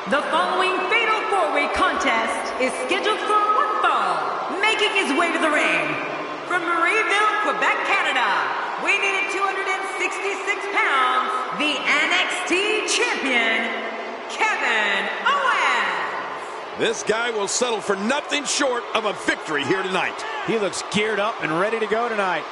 The following fatal four-way contest is scheduled for one fall. Making his way to the ring from Marieville, Quebec, Canada, weighing in at 266 pounds, the NXT champion, Kevin Owens. This guy will settle for nothing short of a victory here tonight. He looks geared up and ready to go tonight.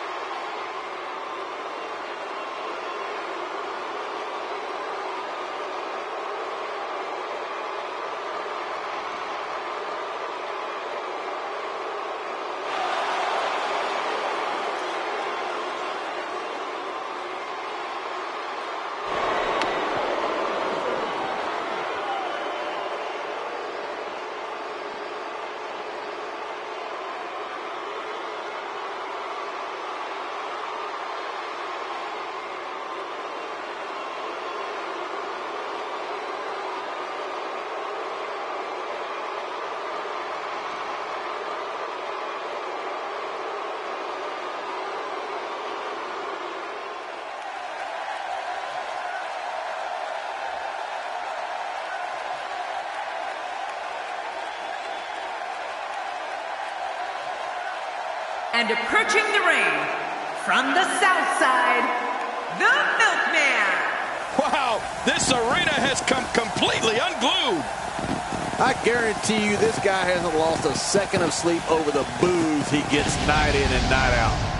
And approaching the ring from the south side, the Milkman. Wow, this arena has come completely unglued. I guarantee you this guy hasn't lost a second of sleep over the boos he gets night in and night out.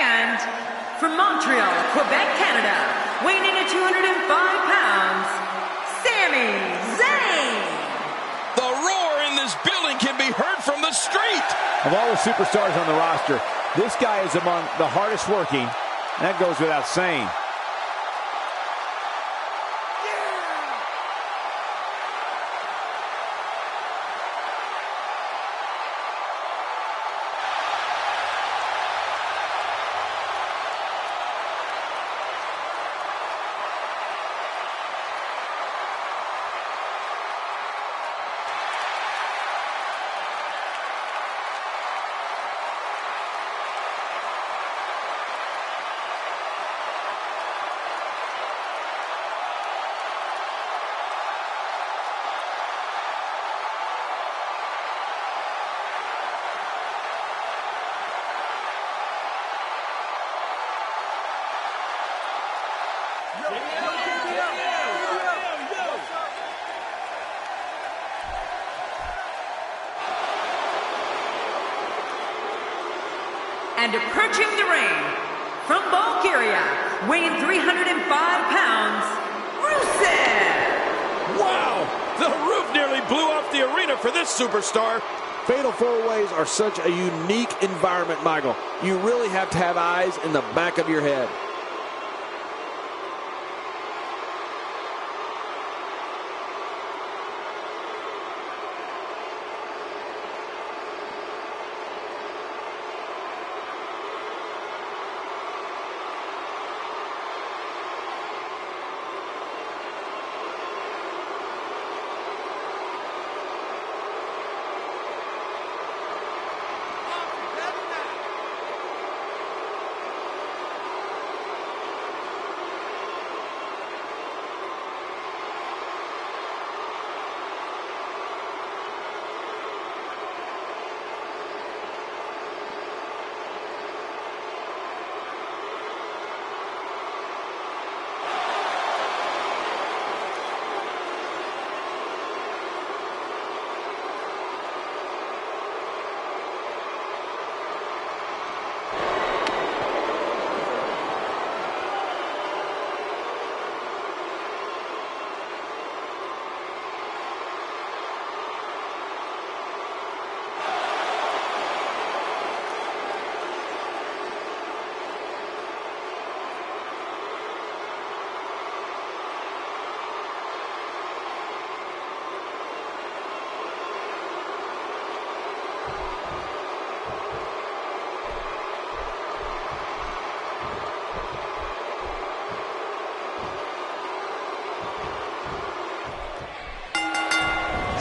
And from Montreal, Quebec, Canada, weighing in at 205 pounds, Sami Zayn. The roar in this building can be heard from the street. Of all the superstars on the roster, this guy is among the hardest working. That goes without saying. And approaching the ring from Bulgaria, weighing 305 pounds, Rusev. Wow, the roof nearly blew off the arena for this superstar. Fatal four-ways are such a unique environment, Michael. You really have to have eyes in the back of your head.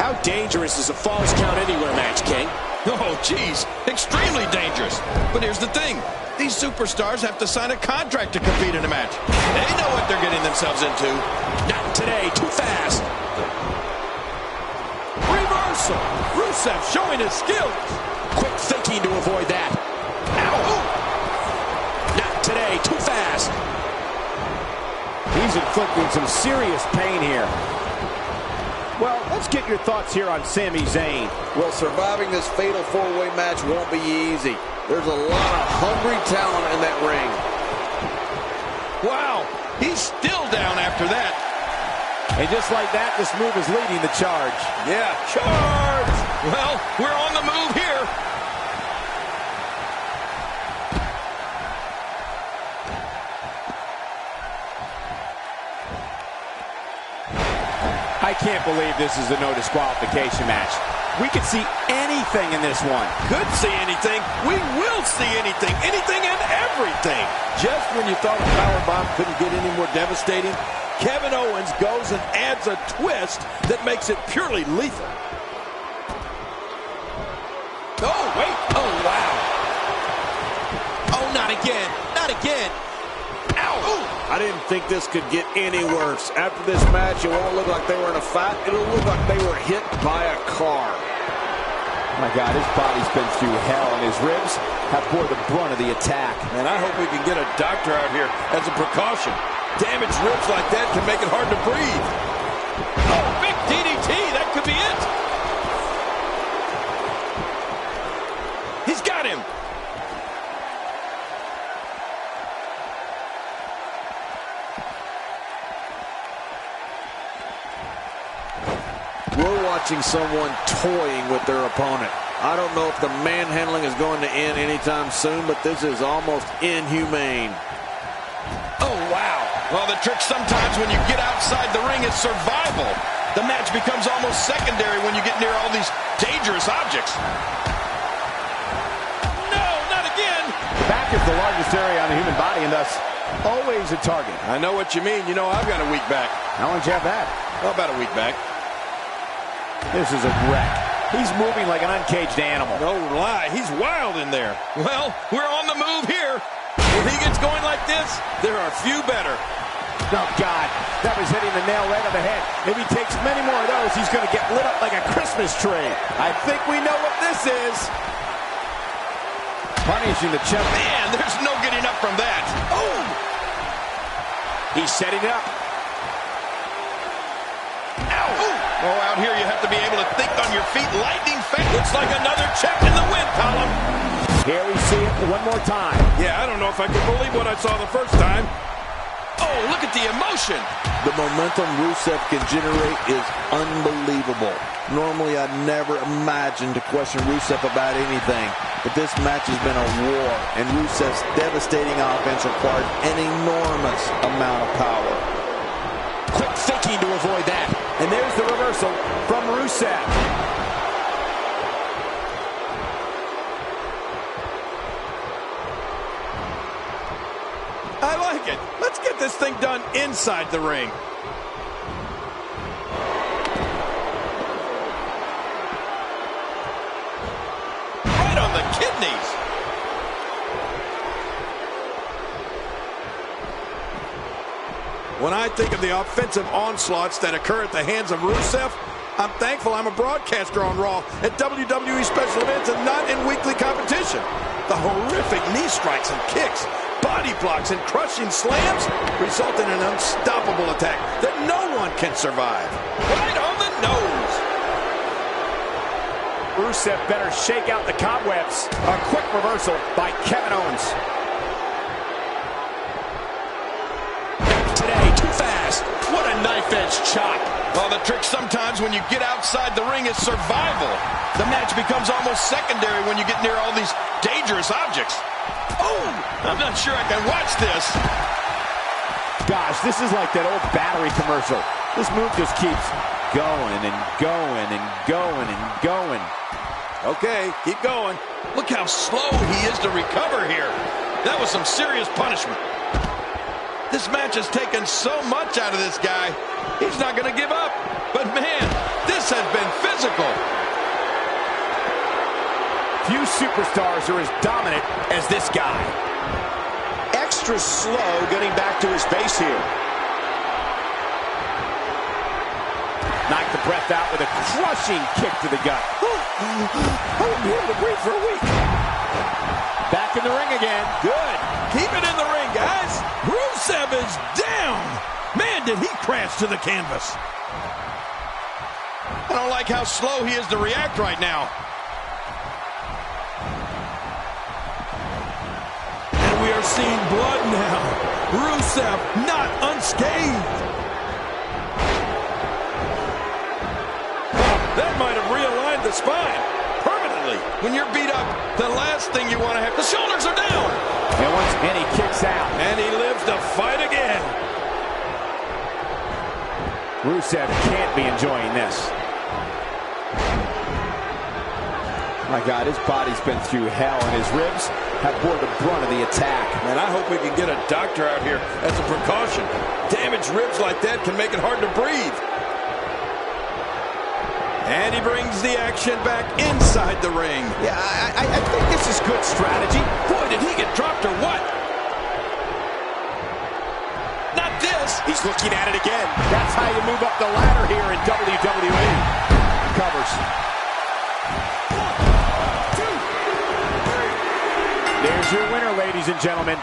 How dangerous is a Falls Count Anywhere match, King? Oh, geez, extremely dangerous. But here's the thing. These superstars have to sign a contract to compete in a match. They know what they're getting themselves into. Not today, too fast. Reversal. Rusev showing his skills. Quick thinking to avoid that. Ow. Not today, too fast. He's inflicting some serious pain here. Well, let's get your thoughts here on Sami Zayn. Well, surviving this fatal four-way match won't be easy. There's a lot of hungry talent in that ring. Wow, he's still down after that. And just like that, this move is leading the charge. Yeah, charge! Well, we're on the move here. I can't believe this is a no disqualification match. We could see anything in this one. Could see anything. We will see anything. Anything and everything. Just when you thought a powerbomb couldn't get any more devastating, Kevin Owens goes and adds a twist that makes it purely lethal. Oh, wait. Oh, wow. Oh, not again. Not again. Ow. Ooh. I didn't think this could get any worse. After this match, it won't look like they were in a fight. It'll look like they were hit by a car. My God, his body's been through hell, and his ribs have bore the brunt of the attack. And I hope we can get a doctor out here as a precaution. Damaged ribs like that can make it hard to breathe. Oh, big DDT. That could be it. He's got him. We're watching someone toying with their opponent. I don't know if the manhandling is going to end anytime soon, but this is almost inhumane. Oh, wow. Well, the trick sometimes when you get outside the ring is survival. The match becomes almost secondary when you get near all these dangerous objects. No, not again. The back is the largest area on the human body, and thus always a target. I know what you mean. You know I've got a weak back. How long did you have that? Well, about a week back. This is a wreck. He's moving like an uncaged animal. No lie. He's wild in there. Well, we're on the move here. If he gets going like this, there are few better. Oh, God. That was hitting the nail right on the head. If he takes many more of those, he's going to get lit up like a Christmas tree. I think we know what this is. Punishing the chest. Man, there's no getting up from that. Oh! He's setting it up. Oh, out here you have to be able to think on your feet. Lightning fast. Looks like another check in the win column. Here we see it one more time. Yeah, I don't know if I can believe what I saw the first time. Oh, look at the emotion. The momentum Rusev can generate is unbelievable. Normally, I'd never imagine to question Rusev about anything. But this match has been a war, and Rusev's devastating offense requires an enormous amount of power. Quick thinking to avoid that. And there's the reversal from Rusev. I like it. Let's get this thing done inside the ring. Right on the kidneys. When I think of the offensive onslaughts that occur at the hands of Rusev, I'm thankful I'm a broadcaster on Raw at WWE special events and not in weekly competition. The horrific knee strikes and kicks, body blocks, and crushing slams result in an unstoppable attack that no one can survive. Right on the nose. Rusev better shake out the cobwebs. A quick reversal by Kevin Owens. What a knife-edge chop. Well, the trick sometimes when you get outside the ring is survival. The match becomes almost secondary when you get near all these dangerous objects. Oh, I'm not sure I can watch this. Gosh, this is like that old battery commercial. This move just keeps going and going and going and going. Okay, keep going. Look how slow he is to recover here. That was some serious punishment. This match has taken so much out of this guy. He's not going to give up. But man, this has been physical. Few superstars are as dominant as this guy. Extra slow getting back to his base here. Knocked the breath out with a crushing kick to the gut. I won't be able to breathe for a week. Back in the ring again. Good. Keep it in the ring, guys. Rusev is down. Man, did he crash to the canvas. I don't like how slow he is to react right now. And we are seeing blood now. Rusev not unscathed. That might have realigned the spine permanently. When you're beat up, the last thing you want to have, the shoulders are down. And he kicks out. And he lives to fight again. Rusev can't be enjoying this. My God, his body's been through hell, and his ribs have bore the brunt of the attack. And I hope we can get a doctor out here as a precaution. Damaged ribs like that can make it hard to breathe. And he brings the action back inside the ring. Yeah, I think this is good strategy. Boy, did he get dropped or what? Not this. He's looking at it again. That's how you move up the ladder here in WWE. Covers. 1, 2, 3. There's your winner, ladies and gentlemen.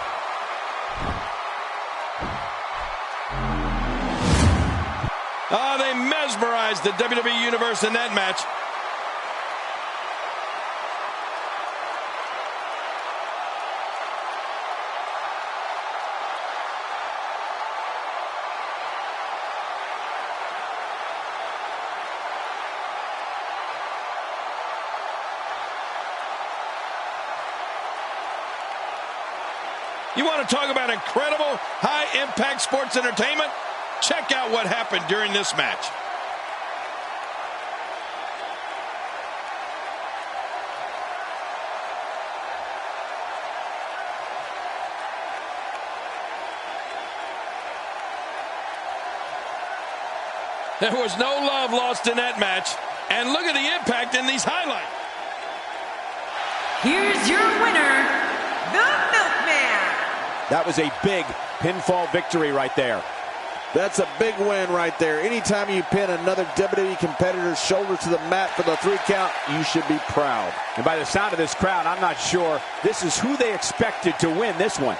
They mesmerized the WWE Universe in that match. You want to talk about incredible high-impact sports entertainment? Check out what happened during this match. There was no love lost in that match. And look at the impact in these highlights. Here's your winner, the Milkman. That was a big pinfall victory right there. That's a big win right there. Anytime you pin another WWE competitor's shoulder to the mat for the 3 count, you should be proud. And by the sound of this crowd, I'm not sure this is who they expected to win this one.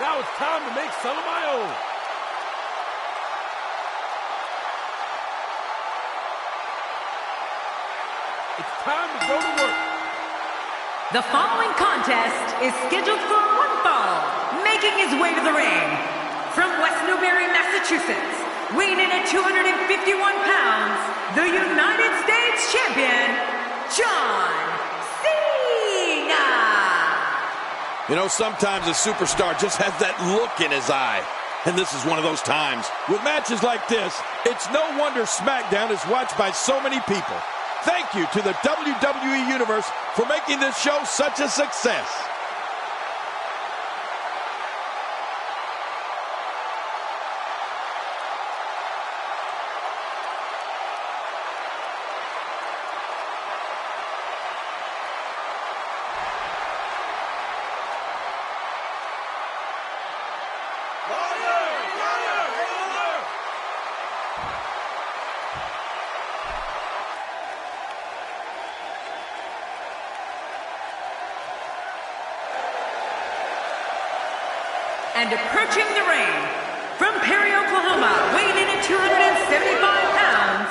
Now it's time to make some of my own. It's time to go to work. The following contest is scheduled for one fall. Making his way to the ring from West Newbury, Massachusetts, weighing in at 251 pounds, the United States Champion, John Cena. You know, sometimes a superstar just has that look in his eye. And this is one of those times. With matches like this, it's no wonder SmackDown is watched by so many people. Thank you to the WWE Universe for making this show such a success. And approaching the ring, from Perry, Oklahoma, weighing in at 275 pounds,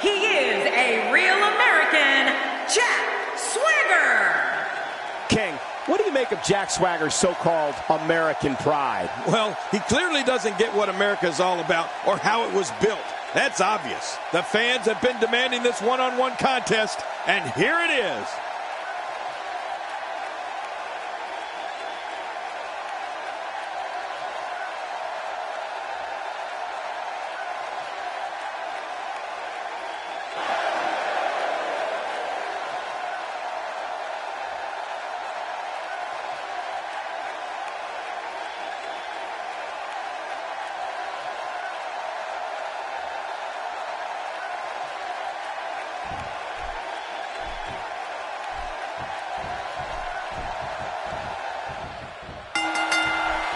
he is a real American, Jack Swagger. King, what do you make of Jack Swagger's so-called American pride? Well, he clearly doesn't get what America is all about or how it was built. That's obvious. The fans have been demanding this one-on-one contest, and here it is.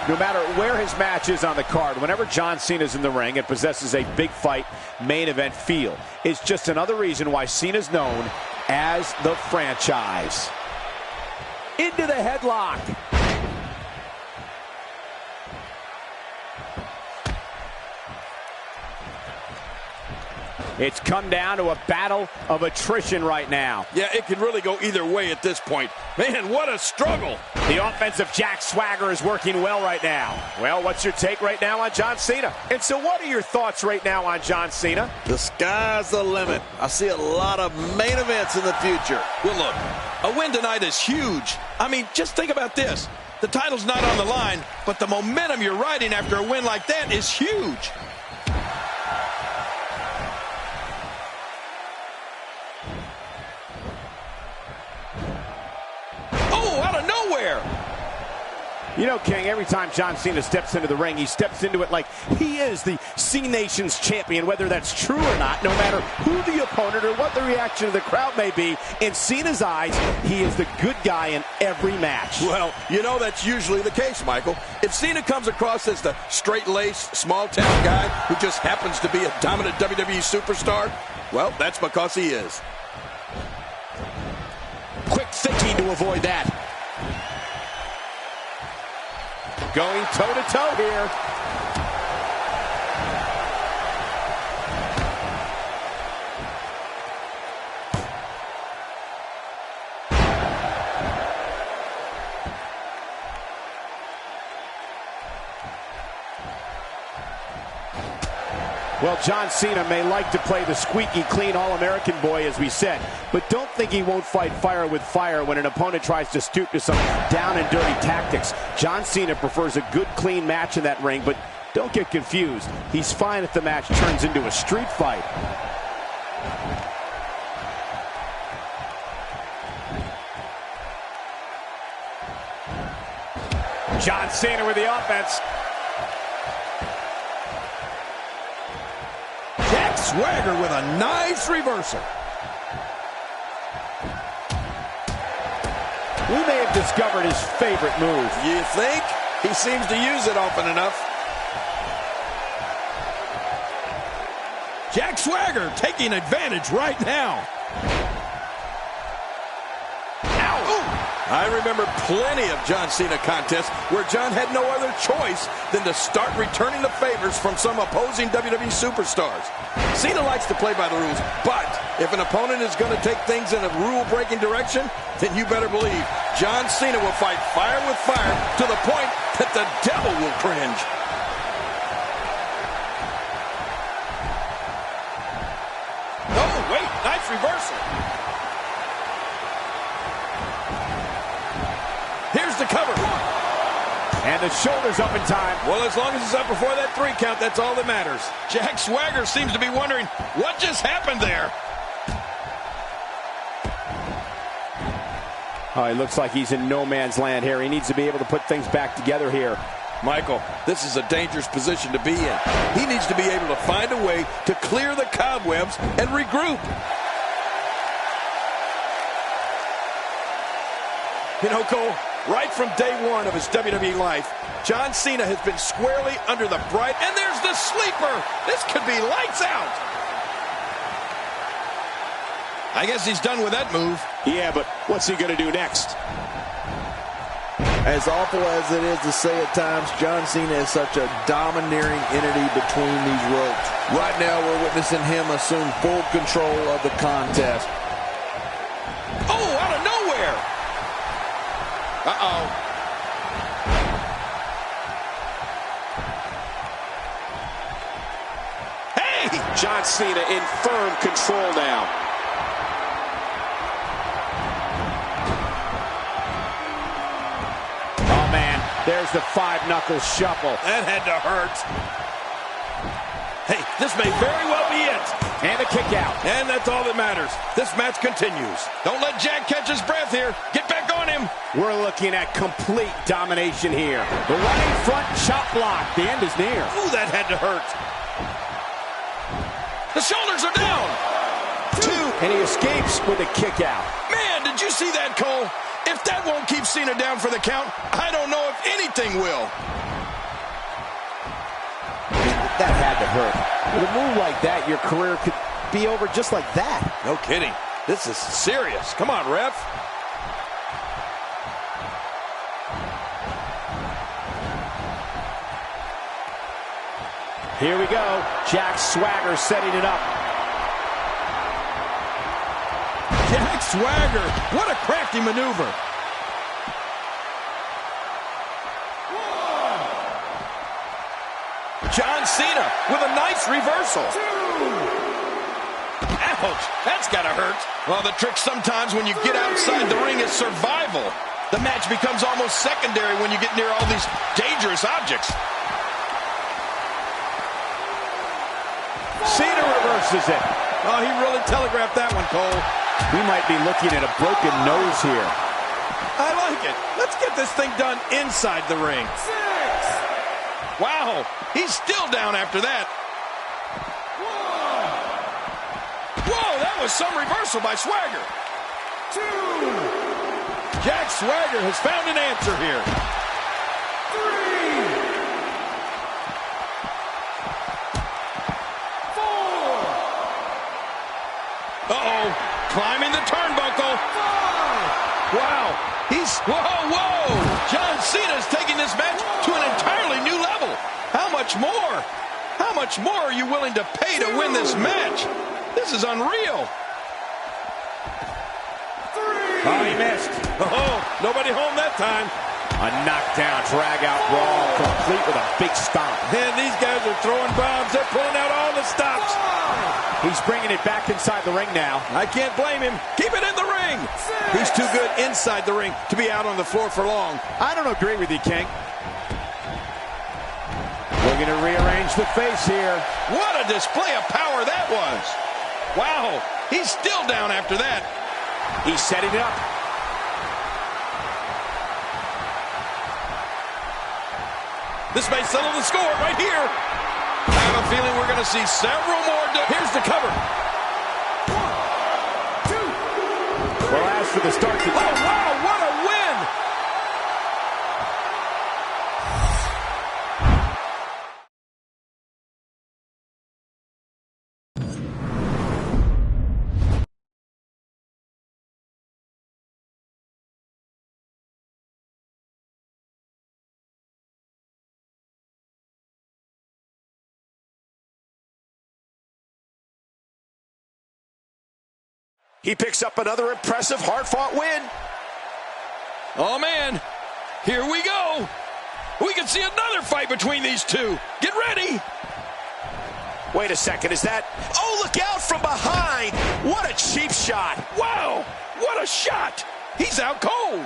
No matter where his match is on the card, whenever John Cena's in the ring, it possesses a big fight main event feel. It's just another reason why Cena's known as the franchise. Into the headlock. It's come down to a battle of attrition right now. Yeah, it can really go either way at this point. Man, what a struggle. The offensive Jack Swagger is working well right now. Well, what's your take right now on John Cena? And so what are your thoughts right now on John Cena? The sky's the limit. I see a lot of main events in the future. Well, look, a win tonight is huge. I mean, just think about this. The title's not on the line, but the momentum you're riding after a win like that is huge. You know, King, every time John Cena steps into the ring, he steps into it like he is the C Nation's champion, whether that's true or not, no matter who the opponent or what the reaction of the crowd may be. In Cena's eyes, he is the good guy in every match. Well, you know that's usually the case, Michael. If Cena comes across as the straight-laced, small-town guy who just happens to be a dominant WWE superstar, well, that's because he is. Quick thinking to avoid that. Going toe-to-toe here. Well, John Cena may like to play the squeaky clean All-American boy, as we said, but don't think he won't fight fire with fire when an opponent tries to stoop to some down and dirty tactics. John Cena prefers a good, clean match in that ring, but don't get confused. He's fine if the match turns into a street fight. John Cena with the offense. Jack Swagger with a nice reversal. We may have discovered his favorite move. You think? He seems to use it often enough. Jack Swagger taking advantage right now. Ow! Ooh, I remember plenty of John Cena contests where John had no other choice than to start returning the favors from some opposing WWE superstars. Cena likes to play by the rules, but if an opponent is going to take things in a rule-breaking direction, then you better believe John Cena will fight fire with fire to the point that the devil will cringe. Oh, wait, nice reversal. Here's the cover. And the shoulder's up in time. Well, as long as it's up before that 3 count, that's all that matters. Jack Swagger seems to be wondering what just happened there. Oh, it looks like he's in no man's land here. He needs to be able to put things back together here. Michael, this is a dangerous position to be in. He needs to be able to find a way to clear the cobwebs and regroup. You know, Cole, right from day one of his WWE life, John Cena has been squarely under the bright, and there's the sleeper. This could be lights out. I guess he's done with that move. Yeah, but what's he going to do next? As awful as it is to say at times, John Cena is such a domineering entity between these ropes. Right now, we're witnessing him assume full control of the contest. Oh, out of nowhere. Uh-oh. Hey! John Cena in firm control now. Oh, man, there's the 5-knuckle shuffle. That had to hurt. Hey, this may very well be it. And a kick out. And that's all that matters. This match continues. Don't let Jack catch his breath here. Get back on him. We're looking at complete domination here. The running front chop block. The end is near. Ooh, that had to hurt. The shoulders are down. 2. And he escapes with a kick out. Man, did you see that, Cole? If that won't keep Cena down for the count, I don't know if anything will. That had to hurt. With a move like that, your career could be over just like that. No kidding. This is serious. Come on, ref. Here we go. Jack Swagger setting it up. Jack Swagger. What a crafty maneuver. John Cena with a nice reversal. 2. Ouch, that's gotta hurt. Well, the trick sometimes when you get outside the ring is survival. The match becomes almost secondary when you get near all these dangerous objects. Cena reverses it. Oh, he really telegraphed that one, Cole. We might be looking at a broken nose here. I like it. Let's get this thing done inside the ring. 6. Wow, he's still down after that. 1. Whoa, that was some reversal by Swagger. 2. Jack Swagger has found an answer here. 3. 4. Uh-oh, climbing the turnbuckle. 5. Wow, whoa. John Cena's taking this match to an entirely new level. How much more? How much more are you willing to pay to win this match? This is unreal. 3. Oh, he missed. Oh, nobody home that time. A knockdown, drag-out brawl, complete with a big stomp. And these guys are throwing bombs. They're pulling out all the stops. 5. He's bringing it back inside the ring now. I can't blame him. Keep it in the ring. 6. He's too good inside the ring to be out on the floor for long. I don't agree with you, King. Looking to rearrange the face here. What a display of power that was. Wow, he's still down after that. He's setting it up. This may settle the score right here. I have a feeling we're going to see several more. Here's the cover. 1, 2. Well, as for the start to... Oh, wow, what a He picks up another impressive, hard-fought win. Oh, man. Here we go. We can see another fight between these two. Get ready. Wait a second, is that... Oh, look out from behind. What a cheap shot. Wow, what a shot. He's out cold.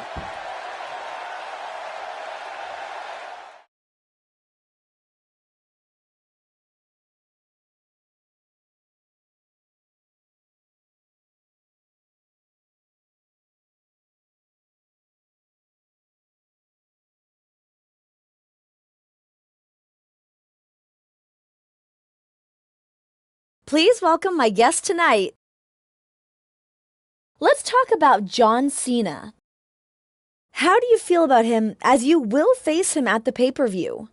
Please welcome my guest tonight. Let's talk about John Cena. How do you feel about him as you will face him at the pay-per-view?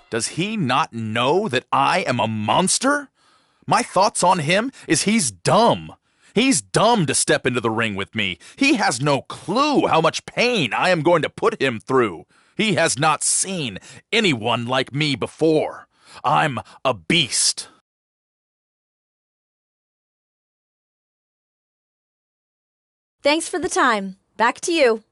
Does he not know that I am a monster? My thoughts on him is he's dumb. He's dumb to step into the ring with me. He has no clue how much pain I am going to put him through. He has not seen anyone like me before. I'm a beast. Thanks for the time. Back to you.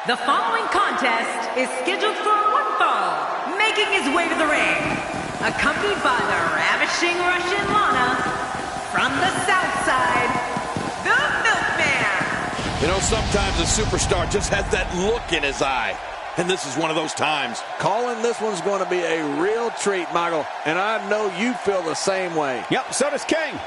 The following contest is scheduled for one fall, making his way to the ring, accompanied by the ravishing Russian Lana, from the South Side, the Milkman. You know, sometimes a superstar just has that look in his eye. And this is one of those times. Calling this one's going to be a real treat, Michael. And I know you feel the same way. Yep, so does King.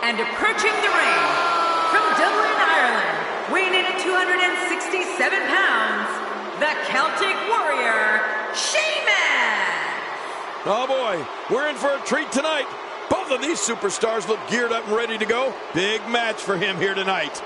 And approaching the ring, from Dublin, Ireland, weighing in at 267 pounds, the Celtic Warrior, Sheamus! Oh boy, we're in for a treat tonight. Both of these superstars look geared up and ready to go. Big match for him here tonight.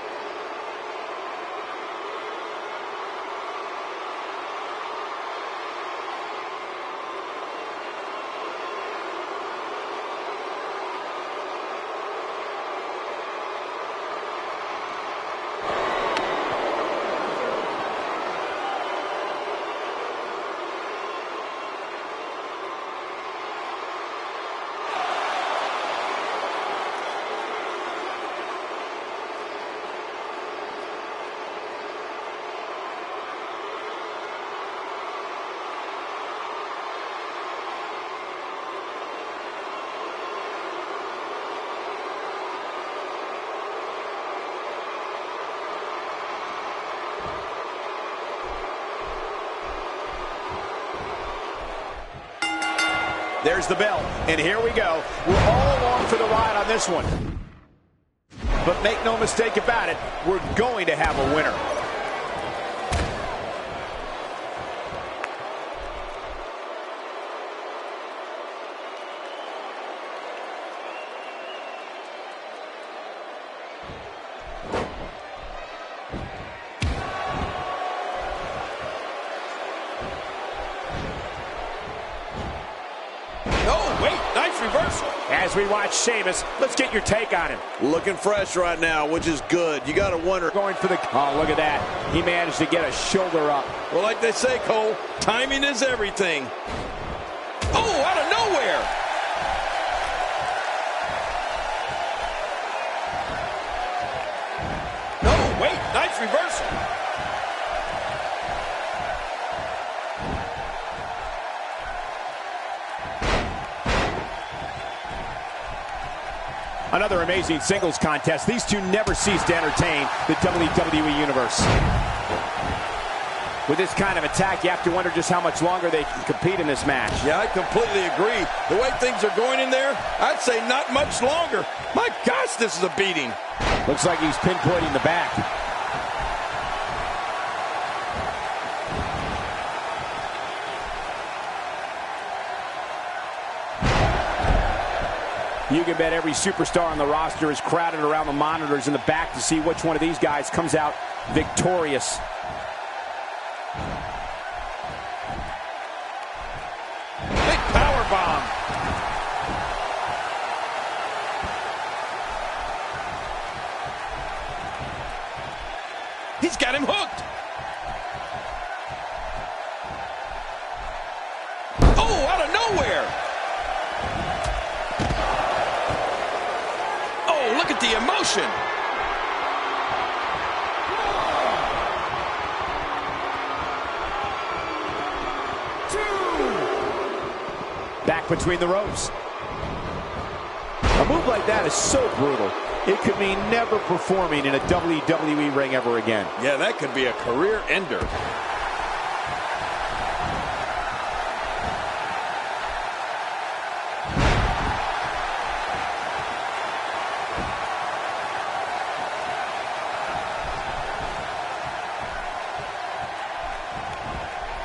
There's the bell, and here we go. We're all along for the ride on this one. But make no mistake about it, we're going to have a winner. Reversal. As we watch Sheamus, let's get your take on him. Looking fresh right now, which is good. You got to wonder. Going for the... Oh, look at that. He managed to get a shoulder up. Well, like they say, Cole, timing is everything. Oh, out of nowhere. No, wait, nice reversal. Another amazing singles contest. These two never cease to entertain the WWE Universe. With this kind of attack, you have to wonder just how much longer they can compete in this match. Yeah, I completely agree. The way things are going in there, I'd say not much longer. My gosh, this is a beating. Looks like he's pinpointing the back. You can bet every superstar on the roster is crowded around the monitors in the back to see which one of these guys comes out victorious. Big power bomb. He's got him hooked. Oh, out of nowhere. Look at the emotion. Back between the ropes. A move like that is so brutal. It could mean never performing in a WWE ring ever again. Yeah, that could be a career ender.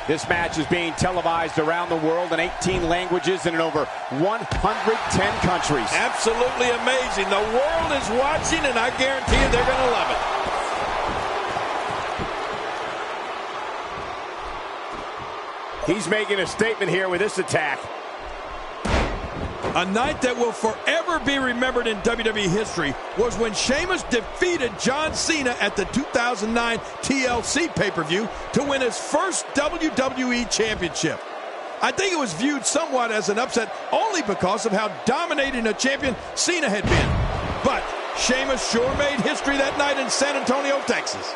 This match is being televised around the world in 18 languages and in over 110 countries. Absolutely amazing. The world is watching, and I guarantee you they're going to love it. He's making a statement here with this attack. A night that will forever be remembered in WWE history was when Sheamus defeated John Cena at the 2009 TLC pay-per-view to win his first WWE Championship. I think it was viewed somewhat as an upset only because of how dominating a champion Cena had been. But Sheamus sure made history that night in San Antonio, Texas.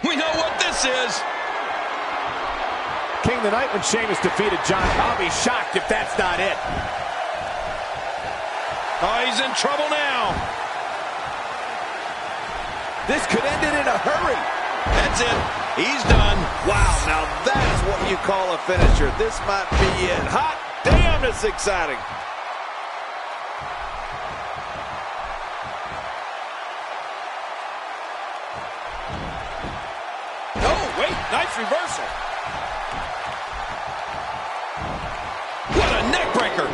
We know what this is. King the night when Sheamus defeated John. I'll be shocked if that's not it. Oh, he's in trouble now. This could end it in a hurry. That's it. He's done. Wow, now that's what you call a finisher. This might be it. Hot damn, it's exciting. Oh, wait, nice reversal. What a neck breaker.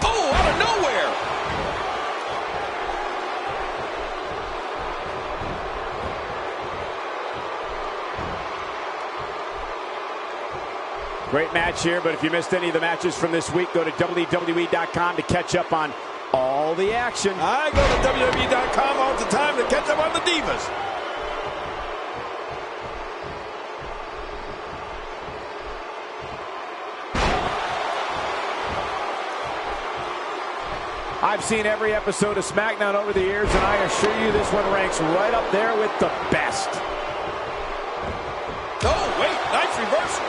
Oh, out of nowhere. Great match here, but if you missed any of the matches from this week, go to WWE.com to catch up on all the action. I go to WWE.com all the time to catch up on the Divas. I've seen every episode of SmackDown over the years, and I assure you this one ranks right up there with the best. Oh, wait, nice reversal.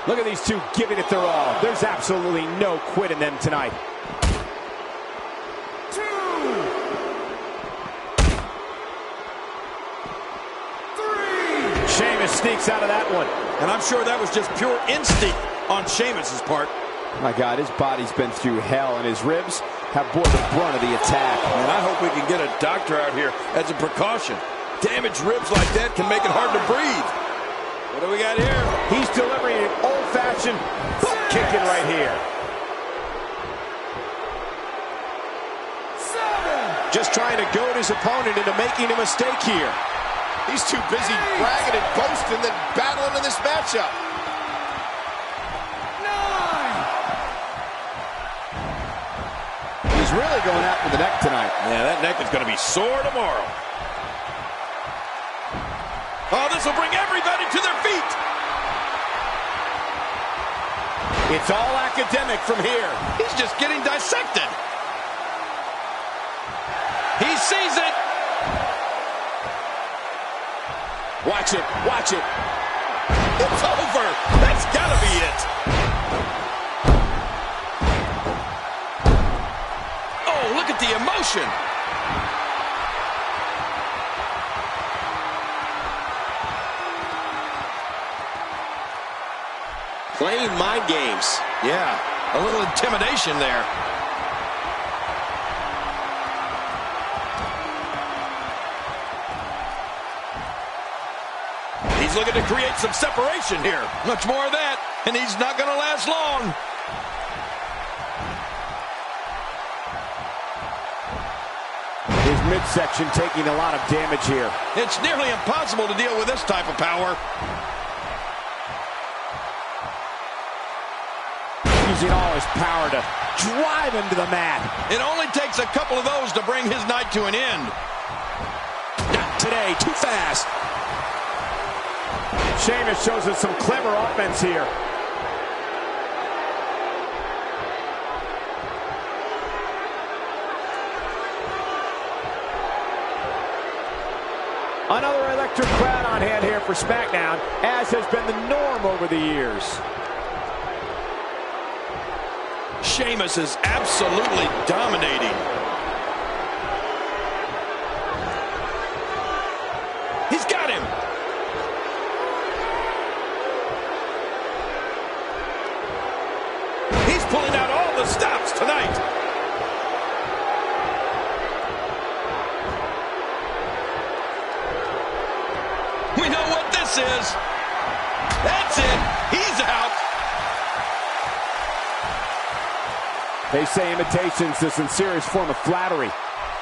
Look at these two giving it their all. There's absolutely no quit in them tonight. Sheamus sneaks out of that one. And I'm sure that was just pure instinct on Sheamus's part. My God, his body's been through hell, and his ribs have bore the brunt of the attack. And I hope we can get a doctor out here as a precaution. Damaged ribs like that can make it hard to breathe. What do we got here? He's delivering an old-fashioned butt kicking right here. Just trying to goad his opponent into making a mistake here. He's too busy bragging and boasting than battling in this matchup. 9. He's really going after the neck tonight. Yeah, that neck is going to be sore tomorrow. Oh, this will bring everybody to their feet. It's all academic from here. He's just getting dissected. He sees it. Watch it, watch it. It's over. That's got to be it. Oh, look at the emotion. Playing mind games. Yeah, a little intimidation there. He's looking to create some separation here. Much more of that, and he's not going to last long. His midsection taking a lot of damage here. It's nearly impossible to deal with this type of power. Using all his power to drive him to the mat. It only takes a couple of those to bring his night to an end. Not today, too fast. Sheamus shows us some clever offense here. Another electric crowd on hand here for SmackDown, as has been the norm over the years. Sheamus is absolutely dominating. He's got him. He's pulling out all the stops tonight. We know what this is. That's it. He's out. They say imitation's the sincerest form of flattery,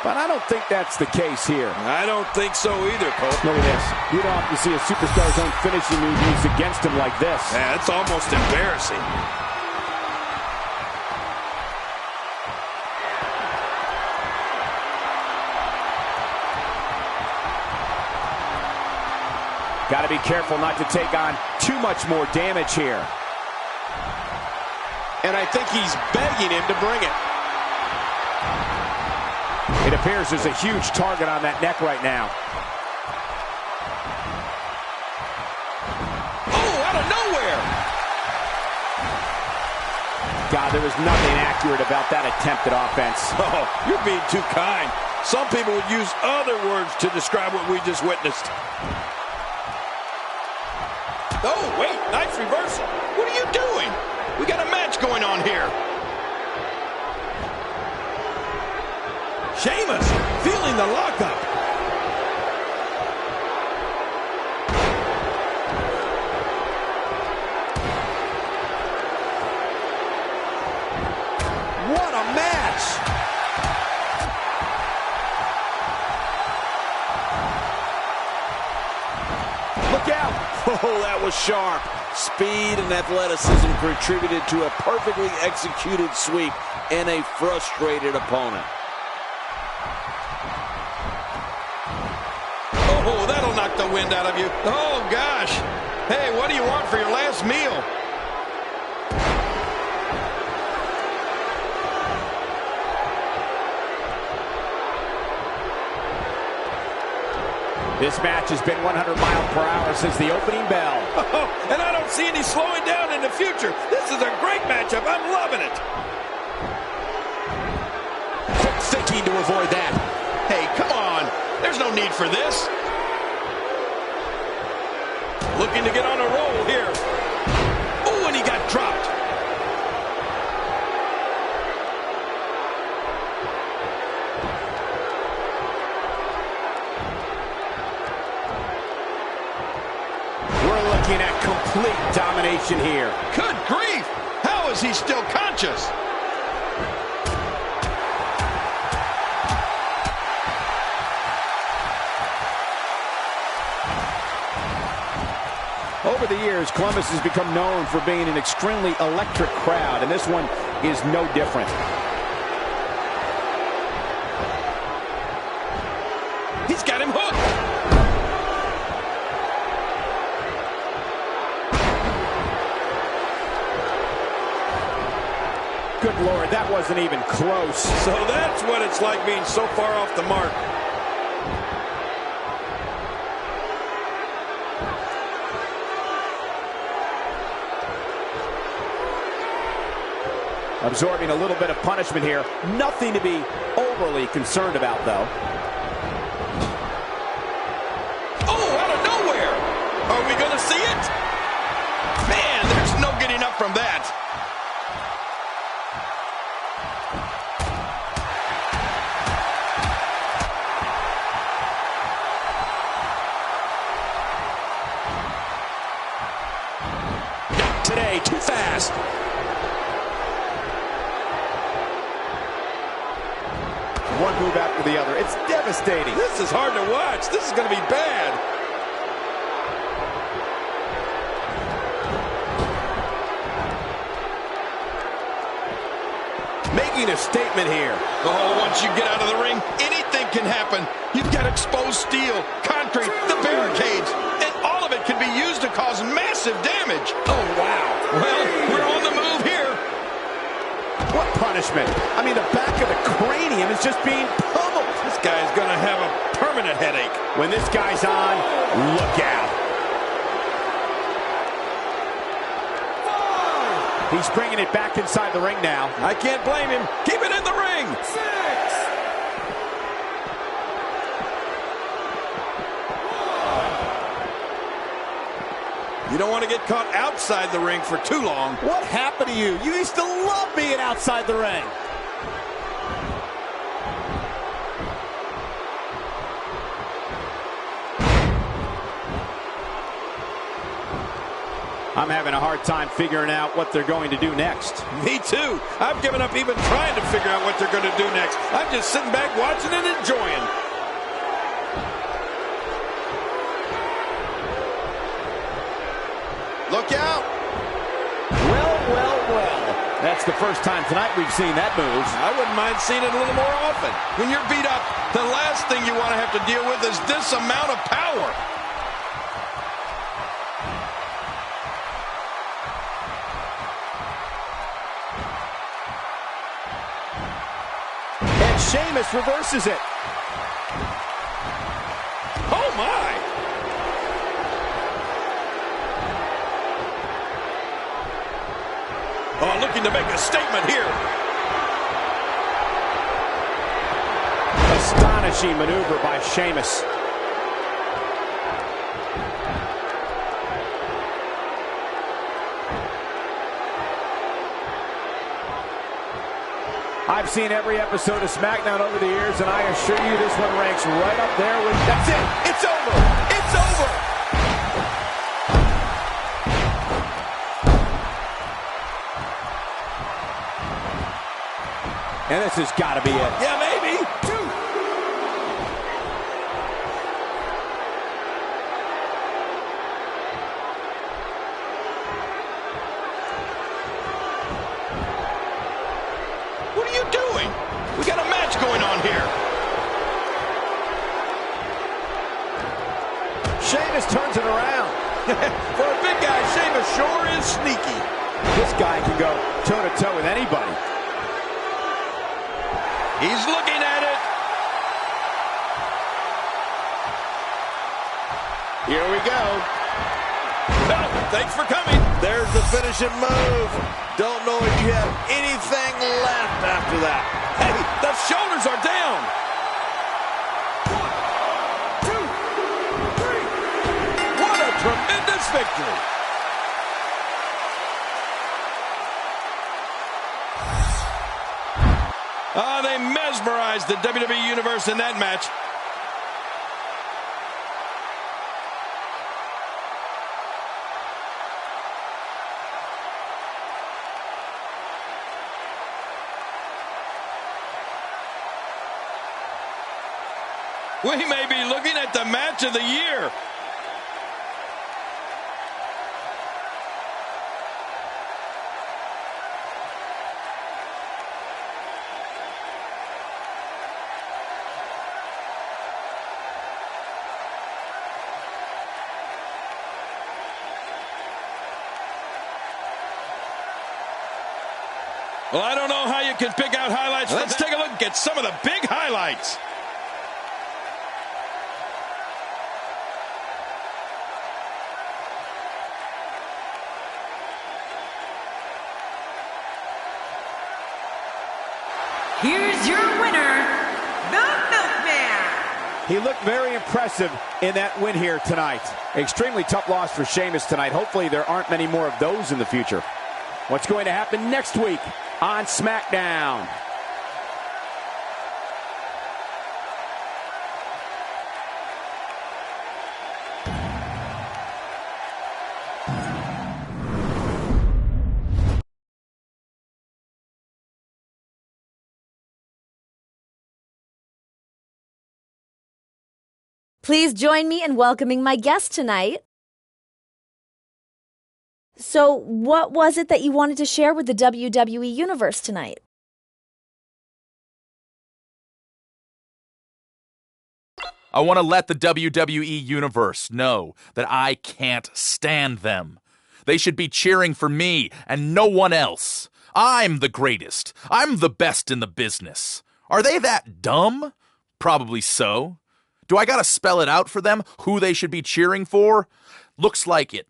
but I don't think that's the case here. I don't think so either, Cole. Look at this. You don't often see a superstar's own finishing move used against him like this. Yeah, it's almost embarrassing. Got to be careful not to take on too much more damage here. And I think he's begging him to bring it. It appears there's a huge target on that neck right now. God, there was nothing accurate about that attempt at offense. Oh, you're being too kind. Some people would use other words to describe what we just witnessed. Oh, wait, nice reversal. What are you doing? We got a match going on here. Sheamus feeling the lockup. What a match! Look out! Oh, that was sharp. Speed and athleticism contributed to a perfectly executed sweep and a frustrated opponent. Oh, that'll knock the wind out of you. Oh, gosh. Hey, what do you want for your last meal? This match has been 100 miles per hour since the opening bell. Oh, and I don't see any slowing down in the future. This is a great matchup. I'm loving it. Quick thinking to avoid that. Hey, come on. There's no need for this. Looking to get on a roll here. Oh, and he got dropped. We're looking at complete domination here. Good grief. How is he still conscious? Over the years, Columbus has become known for being an extremely electric crowd, and this one is no different. He's got him hooked. Good Lord, that wasn't even close. So that's what it's like being so far off the mark. Absorbing a little bit of punishment here. Nothing to be overly concerned about, though. Oh, out of nowhere. Are we going to see it? Man, there's no getting up from that. Not today, too fast. One move after the other. It's devastating. This is hard to watch. This is going to be bad. Making a statement here. Oh, once you get out of the ring, anything can happen. You've got exposed steel, concrete, the barricades, and all of it can be used to cause massive damage. Oh, wow. Well, we're on the move here. What punishment? I mean, the back of the cranium is just being pummeled. This guy's going to have a permanent headache. When this guy's on, look out. He's bringing it back inside the ring now. I can't blame him. Keep it in the ring. 6. You don't want to get caught outside the ring for too long. What happened to you? You used to love being outside the ring. I'm having a hard time figuring out what they're going to do next. Me too. I've given up even trying to figure out what they're going to do next. I'm just sitting back watching and enjoying. Look out. Well, well, well. That's the first time tonight we've seen that move. I wouldn't mind seeing it a little more often. When you're beat up, the last thing you want to have to deal with is this amount of power. And Sheamus reverses it. Oh, my. Oh, looking to make a statement here. Astonishing maneuver by Sheamus. I've seen every episode of SmackDown over the years, and I assure you this one ranks right up there with... That's it. It's over. It's over. And this has got to be it. Yeah, maybe. Two. What are you doing? We got a match going on here. Sheamus turns it around. For a big guy, Sheamus sure is sneaky. This guy can go toe-to-toe with anybody. He's looking at it. Here we go. Oh, thanks for coming. There's the finishing move. Don't know if you have anything left after that. Hey, the shoulders are down. 1, 2, 3. What a tremendous victory. They mesmerized the WWE Universe in that match. We may be looking at the match of the year. Well, I don't know how you can pick out highlights. Let's take a look at some of the big highlights. Here's your winner, the Milkman. He looked very impressive in that win here tonight. Extremely tough loss for Sheamus tonight. Hopefully there aren't many more of those in the future. What's going to happen next week on SmackDown? Please join me in welcoming my guest tonight. So, what was it that you wanted to share with the WWE Universe tonight? I want to let the WWE Universe know that I can't stand them. They should be cheering for me and no one else. I'm the greatest. I'm the best in the business. Are they that dumb? Probably so. Do I gotta spell it out for them who they should be cheering for? Looks like it.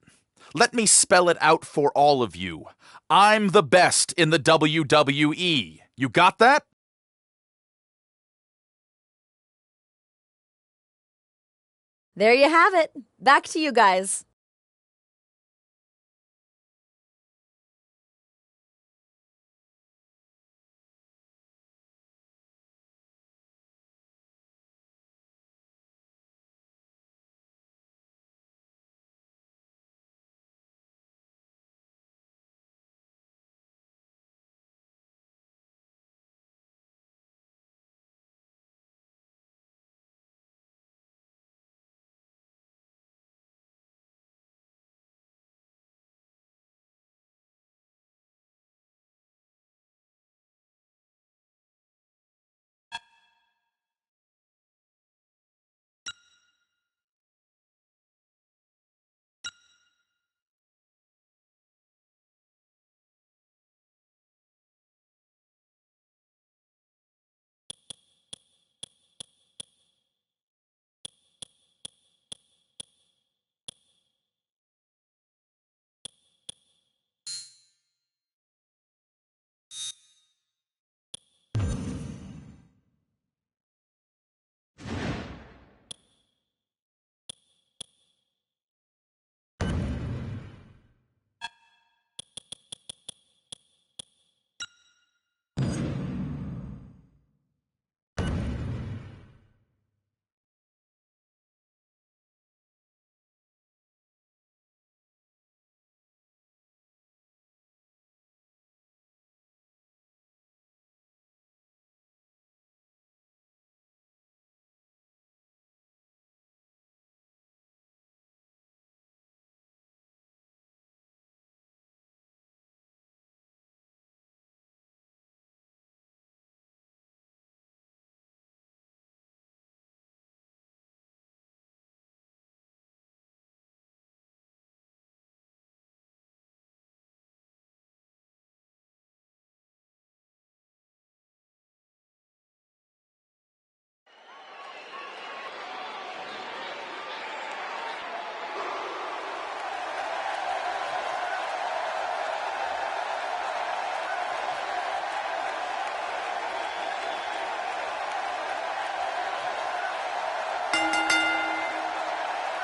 Let me spell it out for all of you. I'm the best in the WWE. You got that? There you have it. Back to you guys.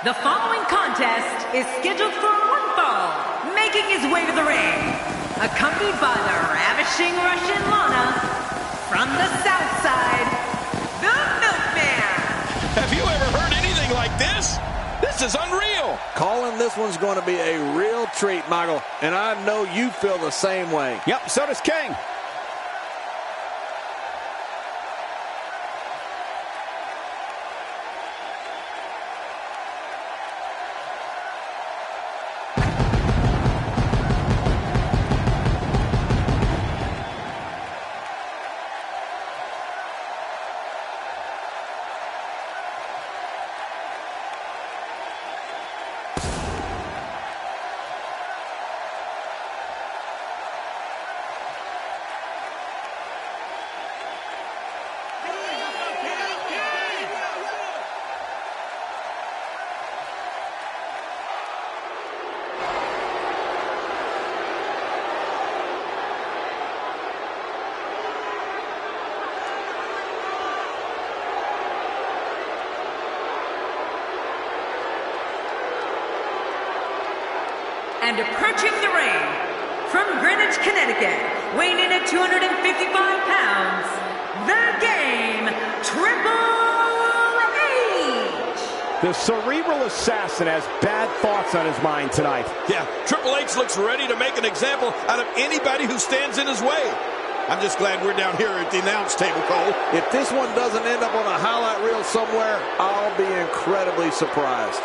The following contest is scheduled for one fall, making his way to the ring, accompanied by the ravishing Russian Lana, from the South Side, the Milkman. Have you ever heard anything like this? This is unreal. Calling this one's going to be a real treat, Michael, and I know you feel the same way. Yep, so does King. And approaching the ring, from Greenwich, Connecticut, weighing in at 255 pounds, the Game, Triple H! The cerebral assassin has bad thoughts on his mind tonight. Yeah, Triple H looks ready to make an example out of anybody who stands in his way. I'm just glad we're down here at the announce table, Cole. If this one doesn't end up on a highlight reel somewhere, I'll be incredibly surprised.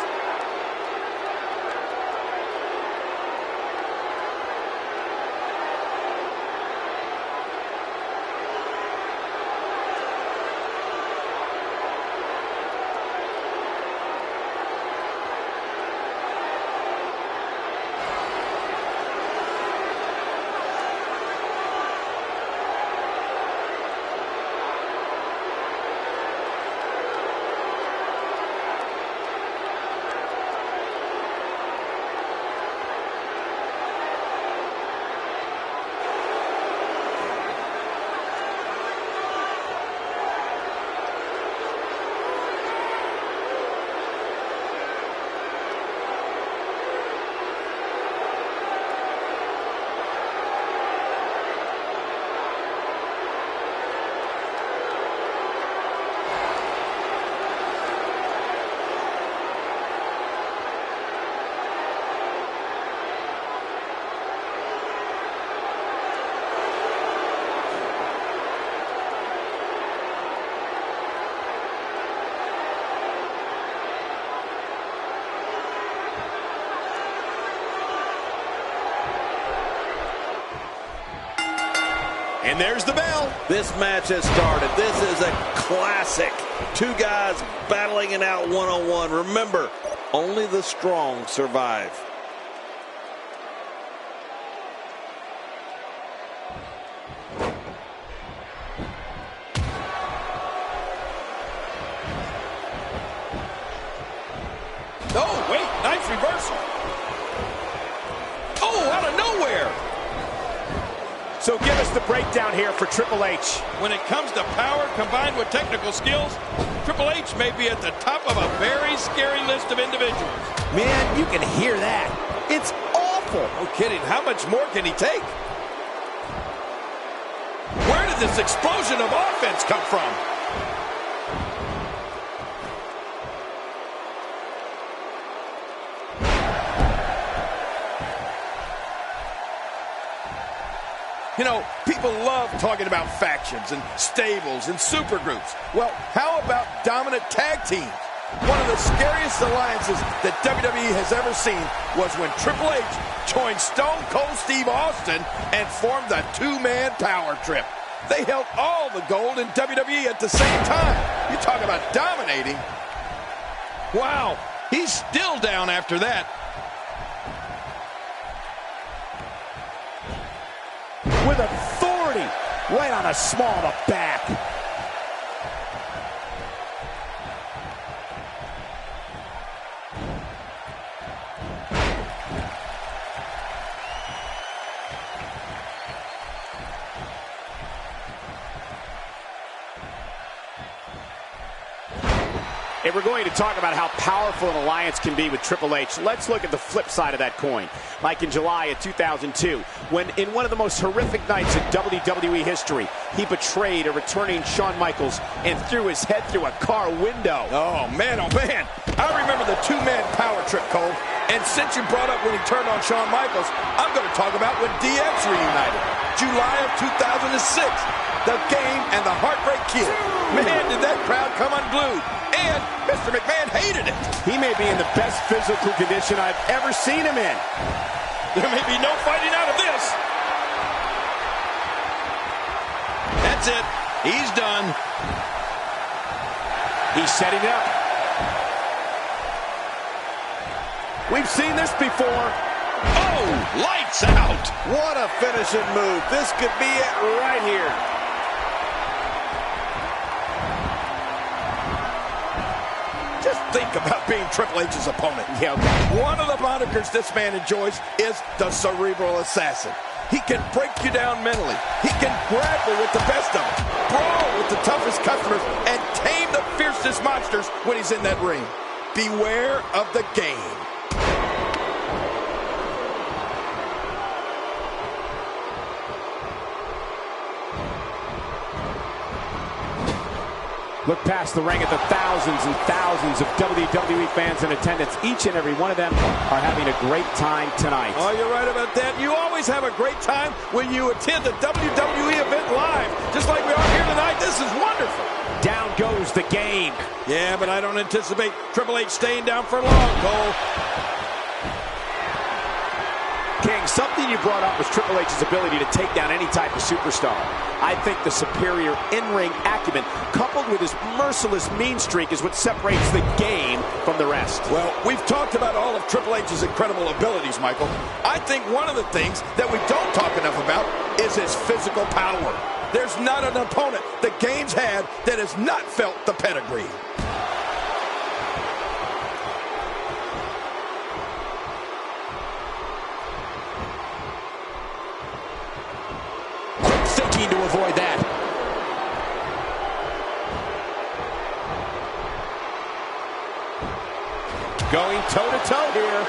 And there's the bell. This match has started. This is a classic. Two guys battling it out one-on-one. Remember, only the strong survive. Oh, wait, nice reversal. Oh, out of nowhere. So give us the breakdown here for Triple H. When it comes to power combined with technical skills, Triple H may be at the top of a very scary list of individuals. Man, you can hear that. It's awful. No kidding. How much more can he take? Where did this explosion of offense come from? You know, people love talking about factions and stables and supergroups. Well, how about dominant tag teams? One of the scariest alliances that WWE has ever seen was when Triple H joined Stone Cold Steve Austin and formed the two-man power trip. They held all the gold in WWE at the same time. You talk about dominating. Wow, he's still down after that. With authority, right on the small of the back. If we're going to talk about how powerful an alliance can be with Triple H, let's look at the flip side of that coin. Like in July of 2002, when in one of the most horrific nights in WWE history, he betrayed a returning Shawn Michaels and threw his head through a car window. Oh, man. I remember the two-man power trip, Cole. And since you brought up when he turned on Shawn Michaels, I'm going to talk about when DX reunited. July of 2006. The Game and the Heartbreak Kid. Man, did that crowd come unglued. And Mr. McMahon hated it. He may be in the best physical condition I've ever seen him in. There may be no fighting out of this. That's it. He's done. He's setting up. We've seen this before. Oh, lights out. What a finishing move. This could be it right here. Just think about being Triple H's opponent. Yeah, okay. One of the monikers this man enjoys is the Cerebral Assassin. He can break you down mentally. He can grapple with the best of them, brawl with the toughest customers, and tame the fiercest monsters when he's in that ring. Beware of the Game. Look past the ring at the thousands and thousands of WWE fans in attendance. Each and every one of them are having a great time tonight. Oh, you're right about that. You always have a great time when you attend a WWE event live. Just like we are here tonight. This is wonderful. Down goes the Game. Yeah, but I don't anticipate Triple H staying down for long, Cole. King, something you brought up was Triple H's ability to take down any type of superstar. I think the superior in-ring acumen, coupled with his merciless mean streak, is what separates the Game from the rest. Well, we've talked about all of Triple H's incredible abilities, Michael. I think one of the things that we don't talk enough about is his physical power. There's not an opponent the Game's had that has not felt the pedigree. To avoid that. Going toe-to-toe here.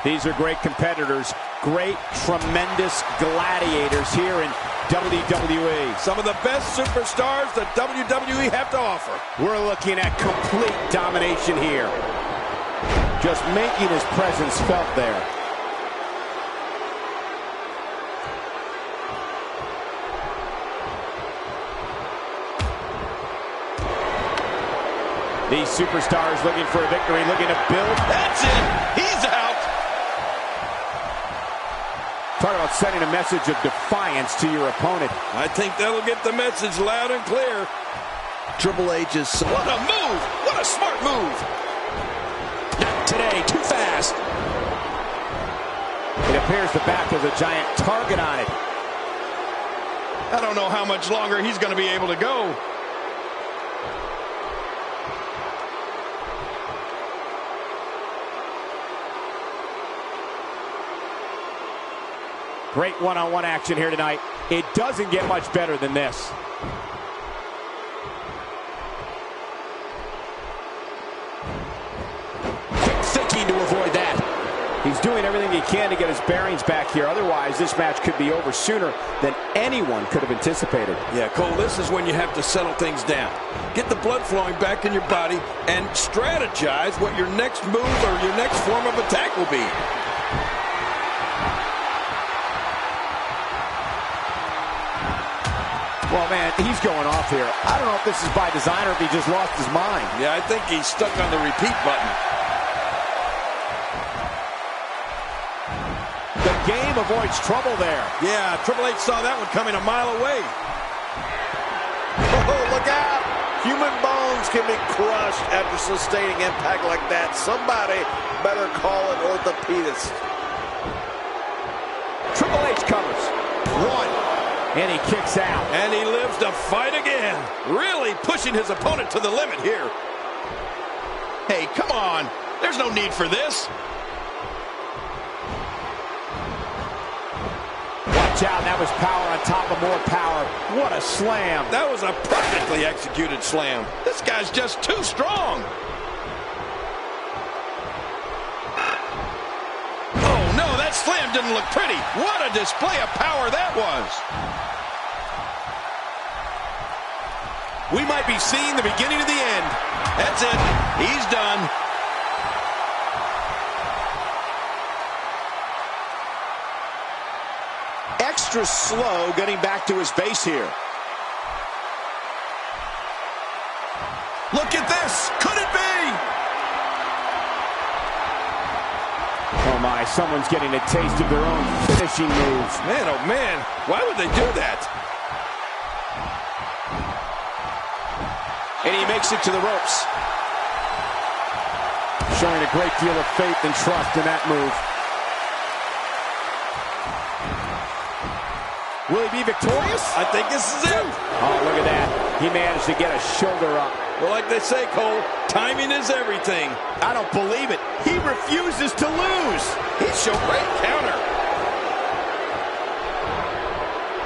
These are great competitors, great, tremendous gladiators here in WWE. Some of the best superstars that WWE have to offer. We're looking at complete domination here. Just making his presence felt there. These superstars looking for a victory, looking to build. That's it. He's out. Talk about sending a message of defiance to your opponent. I think that'll get the message loud and clear. Triple H is... What a move. What a smart move. Not today. Too fast. It appears the back has a giant target on it. I don't know how much longer he's going to be able to go. Great one-on-one action here tonight. It doesn't get much better than this. Quick thinking to avoid that. He's doing everything he can to get his bearings back here. Otherwise, this match could be over sooner than anyone could have anticipated. Yeah, Cole, this is when you have to settle things down. Get the blood flowing back in your body and strategize what your next move or your next form of attack will be. Well, man, he's going off here. I don't know if this is by design or if he just lost his mind. Yeah, I think he's stuck on the repeat button. The Game avoids trouble there. Yeah, Triple H saw that one coming a mile away. Oh, look out! Human bones can be crushed after sustaining impact like that. Somebody better call an orthopedist. Triple H covers. One. And he kicks out. And he lives to fight again. Really pushing his opponent to the limit here. Hey, come on. There's no need for this. out, and that was power on top of more power. What a slam. That was a perfectly executed slam. This guy's just too strong. Oh, no, that slam didn't look pretty. What a display of power that was. We might be seeing the beginning of the end. That's it. He's done. Extra slow getting back to his base here. Look at this. Could it be? Oh my, someone's getting a taste of their own finishing moves. Man, oh man, why would they do that? And he makes it to the ropes. Showing a great deal of faith and trust in that move. Will he be victorious? I think this is it. Oh, look at that. He managed to get a shoulder up. Well, like they say, Cole, timing is everything. I don't believe it. He refuses to lose. He showed great counter.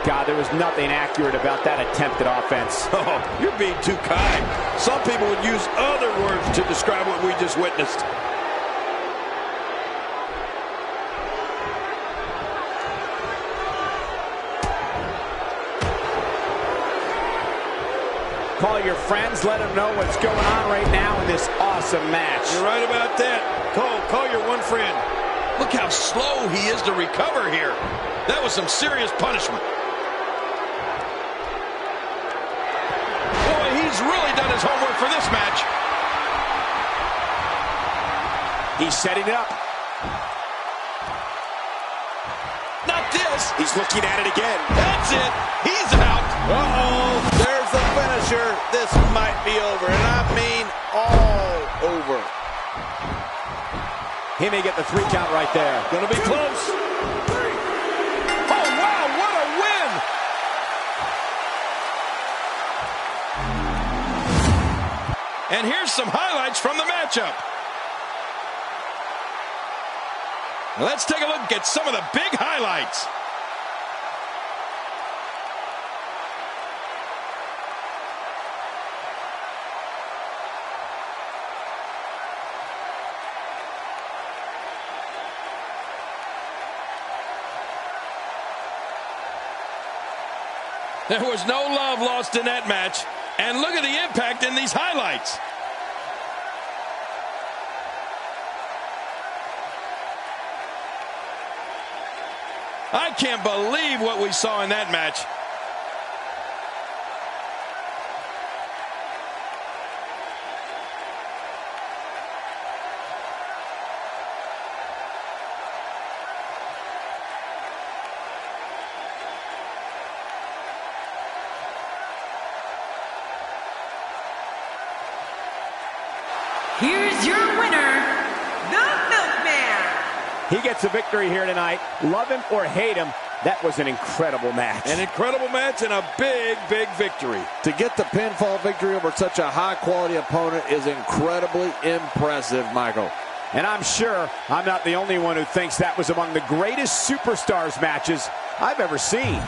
God, there was nothing accurate about that attempted offense. Oh, you're being too kind. Some people would use other words to describe what we just witnessed. Call your friends, let them know what's going on right now in this awesome match. You're right about that. Cole, call your one friend. Look how slow he is to recover here. That was some serious punishment. Boy, he's really done his homework for this match. He's setting it up. Not this. He's looking at it again. That's it. He's out. Uh-oh, there's the finisher. This might be over, and I mean all over. He may get the 3 count right there. Gonna be close. Oh, wow, what a win. And here's some highlights from the matchup. Let's take a look at some of the big highlights. There was no love lost in that match. And look at the impact in these highlights. I can't believe what we saw in that match. Here's your winner, the Milkman. He gets a victory here tonight. Love him or hate him, that was an incredible match. An incredible match and a big, big victory. To get the pinfall victory over such a high-quality opponent is incredibly impressive, Michael. And I'm sure I'm not the only one who thinks that was among the greatest superstars matches I've ever seen.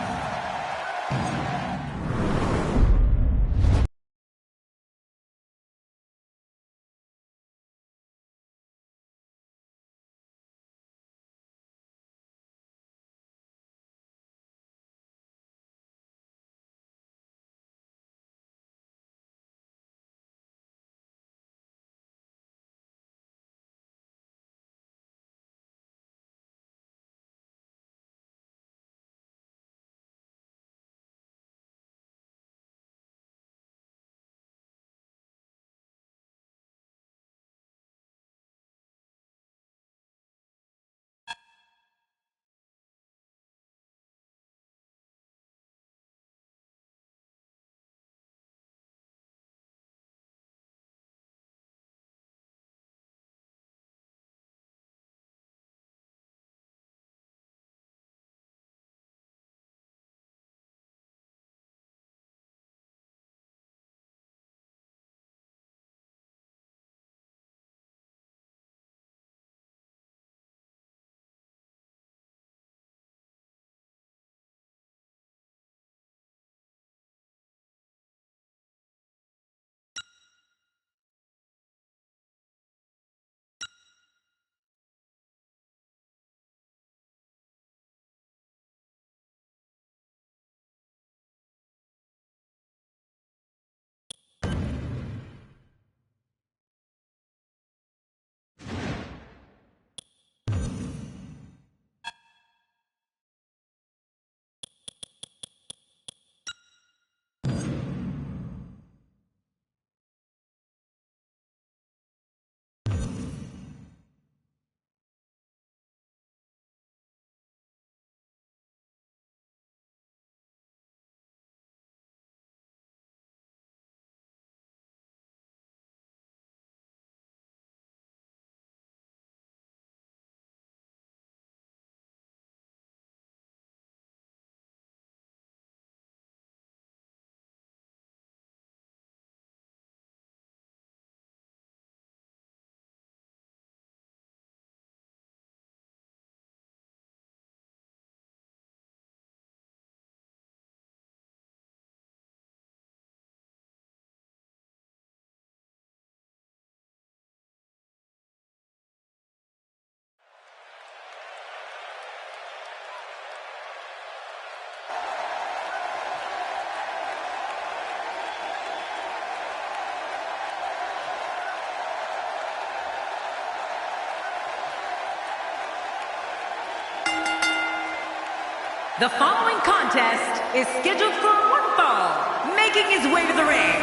The following contest is scheduled for one fall, making his way to the ring,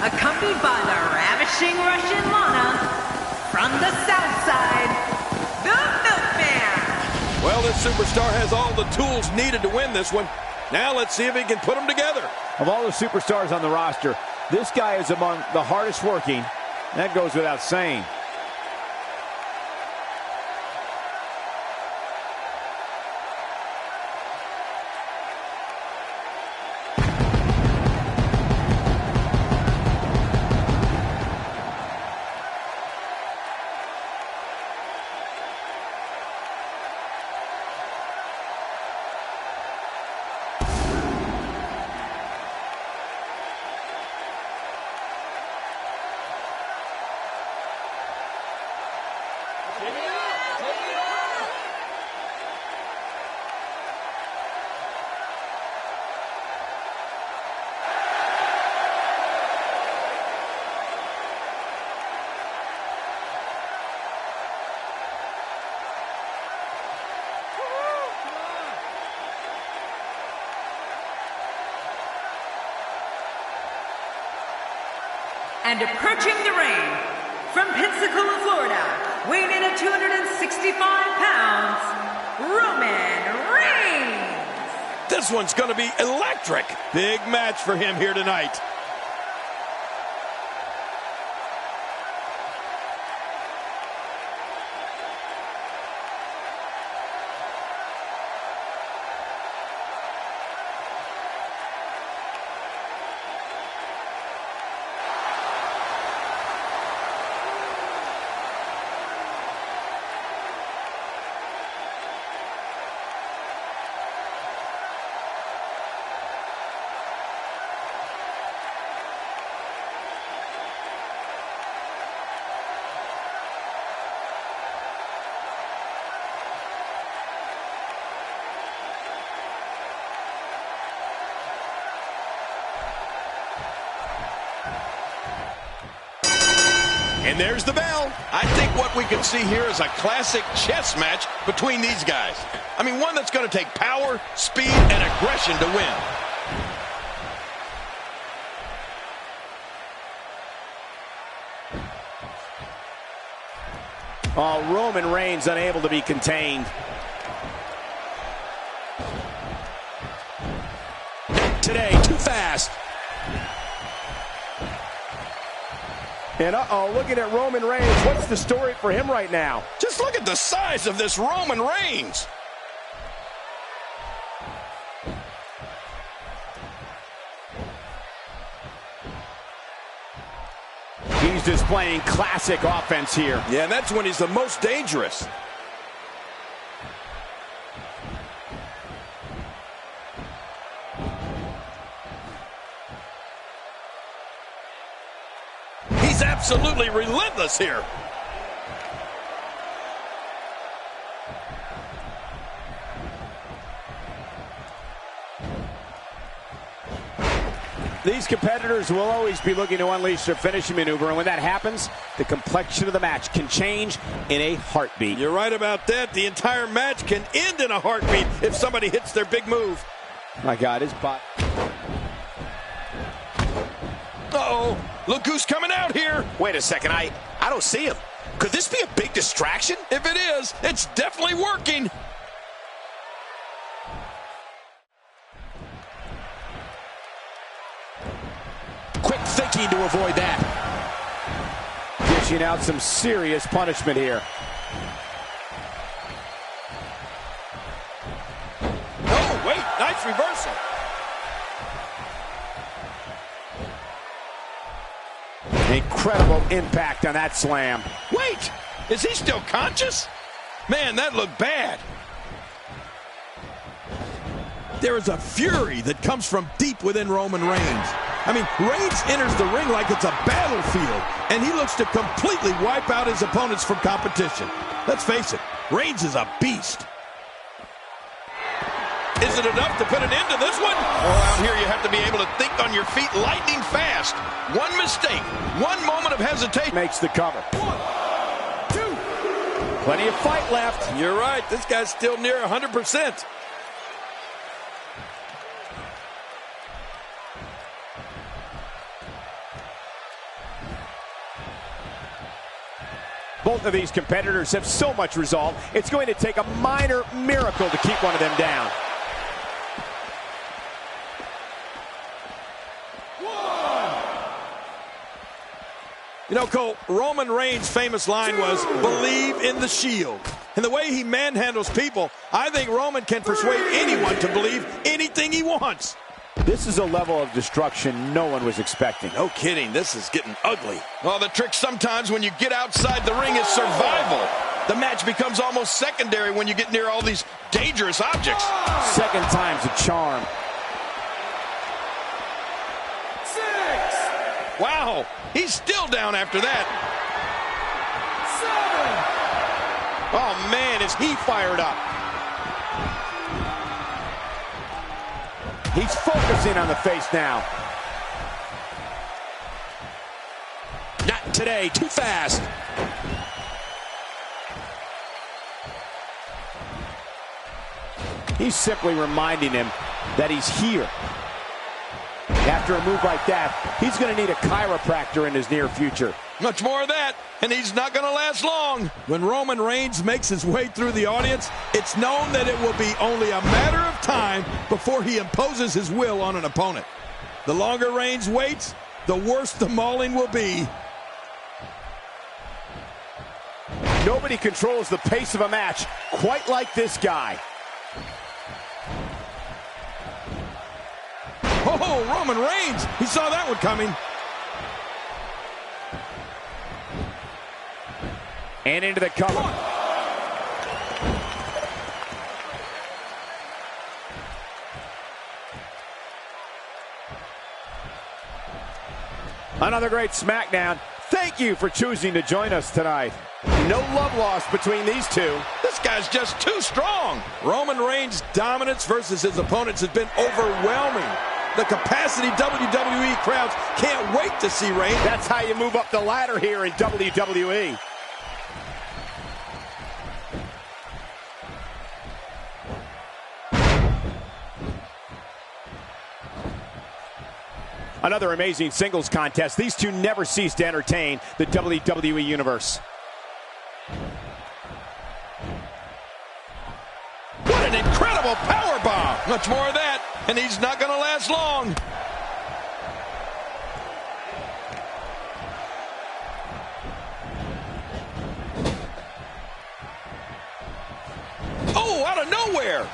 accompanied by the ravishing Russian Lana, from the South Side, the Milkman. Well, this superstar has all the tools needed to win this one. Now let's see if he can put them together. Of all the superstars on the roster, this guy is among the hardest working. That goes without saying. And approaching the ring, from Pensacola, Florida, weighing in at 265 pounds, Roman Reigns. This one's going to be electric. Big match for him here tonight. And there's the bell. I think what we can see here is a classic chess match between these guys. I mean, one that's going to take power, speed, and aggression to win. Oh, Roman Reigns unable to be contained. Today, too fast. And looking at Roman Reigns, what's the story for him right now? Just look at the size of this Roman Reigns. He's displaying classic offense here. Yeah, and that's when he's the most dangerous. He's absolutely relentless here. These competitors will always be looking to unleash their finishing maneuver, and when that happens, the complexion of the match can change in a heartbeat. You're right about that. The entire match can end in a heartbeat if somebody hits their big move. My God, his bot. Uh-oh, look who's coming out here. Wait a second, I don't see him. Could this be a big distraction? If it is, it's definitely working. Quick thinking to avoid that. Dishing out some serious punishment here. Oh, wait, nice reversal. Incredible impact on that slam. Wait, is he still conscious? Man, that looked bad. There is a fury that comes from deep within Roman Reigns. I mean, Reigns enters the ring like it's a battlefield, and he looks to completely wipe out his opponents from competition. Let's face it, Reigns is a beast. Is it enough to put an end to this one? Oh, out here you have to be able to think on your feet lightning fast. One mistake, one moment of hesitation. Makes the cover. 1, 2. Plenty of fight left. You're right, this guy's still near 100%. Both of these competitors have so much resolve, it's going to take a minor miracle to keep one of them down. You know, Cole, Roman Reigns' famous line was, "Believe in the Shield." And the way he manhandles people, I think Roman can persuade anyone to believe anything he wants. This is a level of destruction no one was expecting. No kidding, this is getting ugly. Well, the trick sometimes when you get outside the ring is survival. The match becomes almost secondary when you get near all these dangerous objects. Second time's a charm. Wow, he's still down after that. 7. Oh, man, is he fired up. He's focusing on the face now. Not today, too fast. He's simply reminding him that he's here. After a move like that, he's going to need a chiropractor in his near future. Much more of that, and he's not going to last long. When Roman Reigns makes his way through the audience, it's known that it will be only a matter of time before he imposes his will on an opponent. The longer Reigns waits, the worse the mauling will be. Nobody controls the pace of a match quite like this guy. Oh, Roman Reigns! He saw that one coming. And into the cover. Another great SmackDown. Thank you for choosing to join us tonight. No love lost between these two. This guy's just too strong. Roman Reigns' dominance versus his opponents has been overwhelming. The capacity WWE crowds can't wait to see Reigns. That's how you move up the ladder here in WWE. Another amazing singles contest. These two never cease to entertain the WWE Universe. What an incredible powerbomb. Much more of that, and he's not going to last long. Oh, out of nowhere.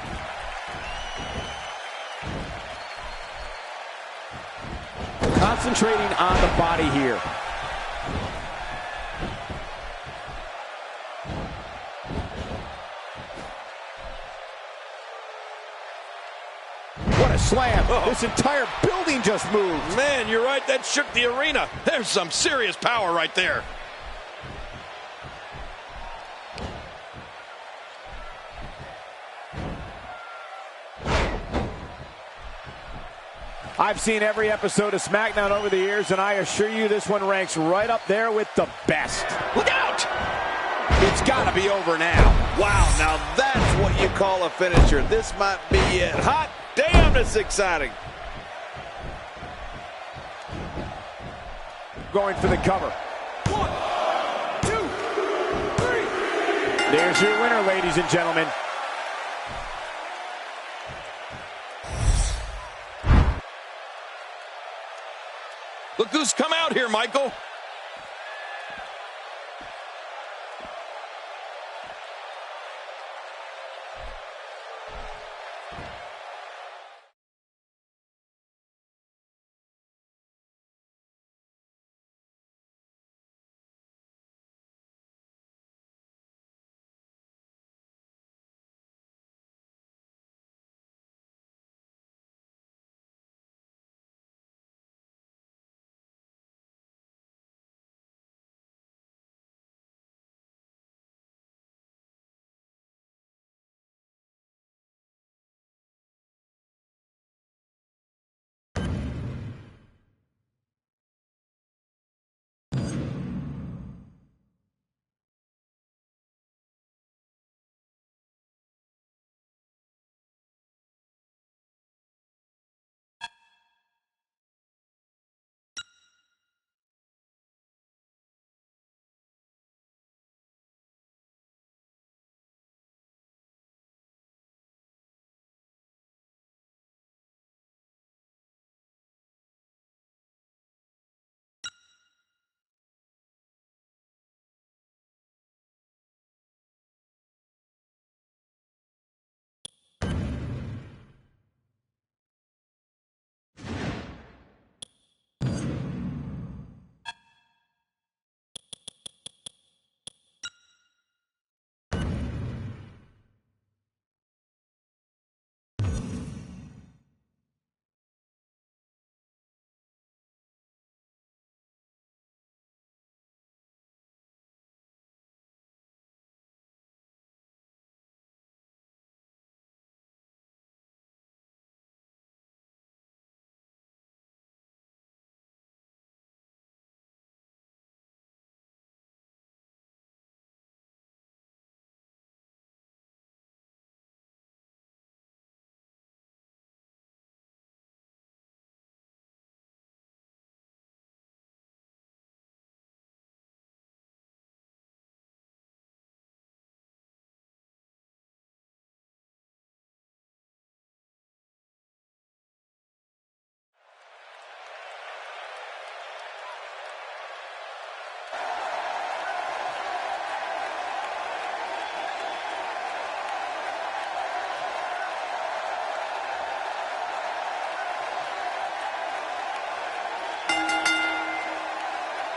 Concentrating on the body here. What a slam. This entire building just moved. Man, you're right. That shook the arena. There's some serious power right there. I've seen every episode of SmackDown over the years, and I assure you this one ranks right up there with the best. Look out! It's got to be over now. Wow, now that's what you call a finisher. This might be it. Hot damn, it's exciting. Going for the cover. 1, 2, 3. There's your winner, ladies and gentlemen. Look who's come out here, Michael.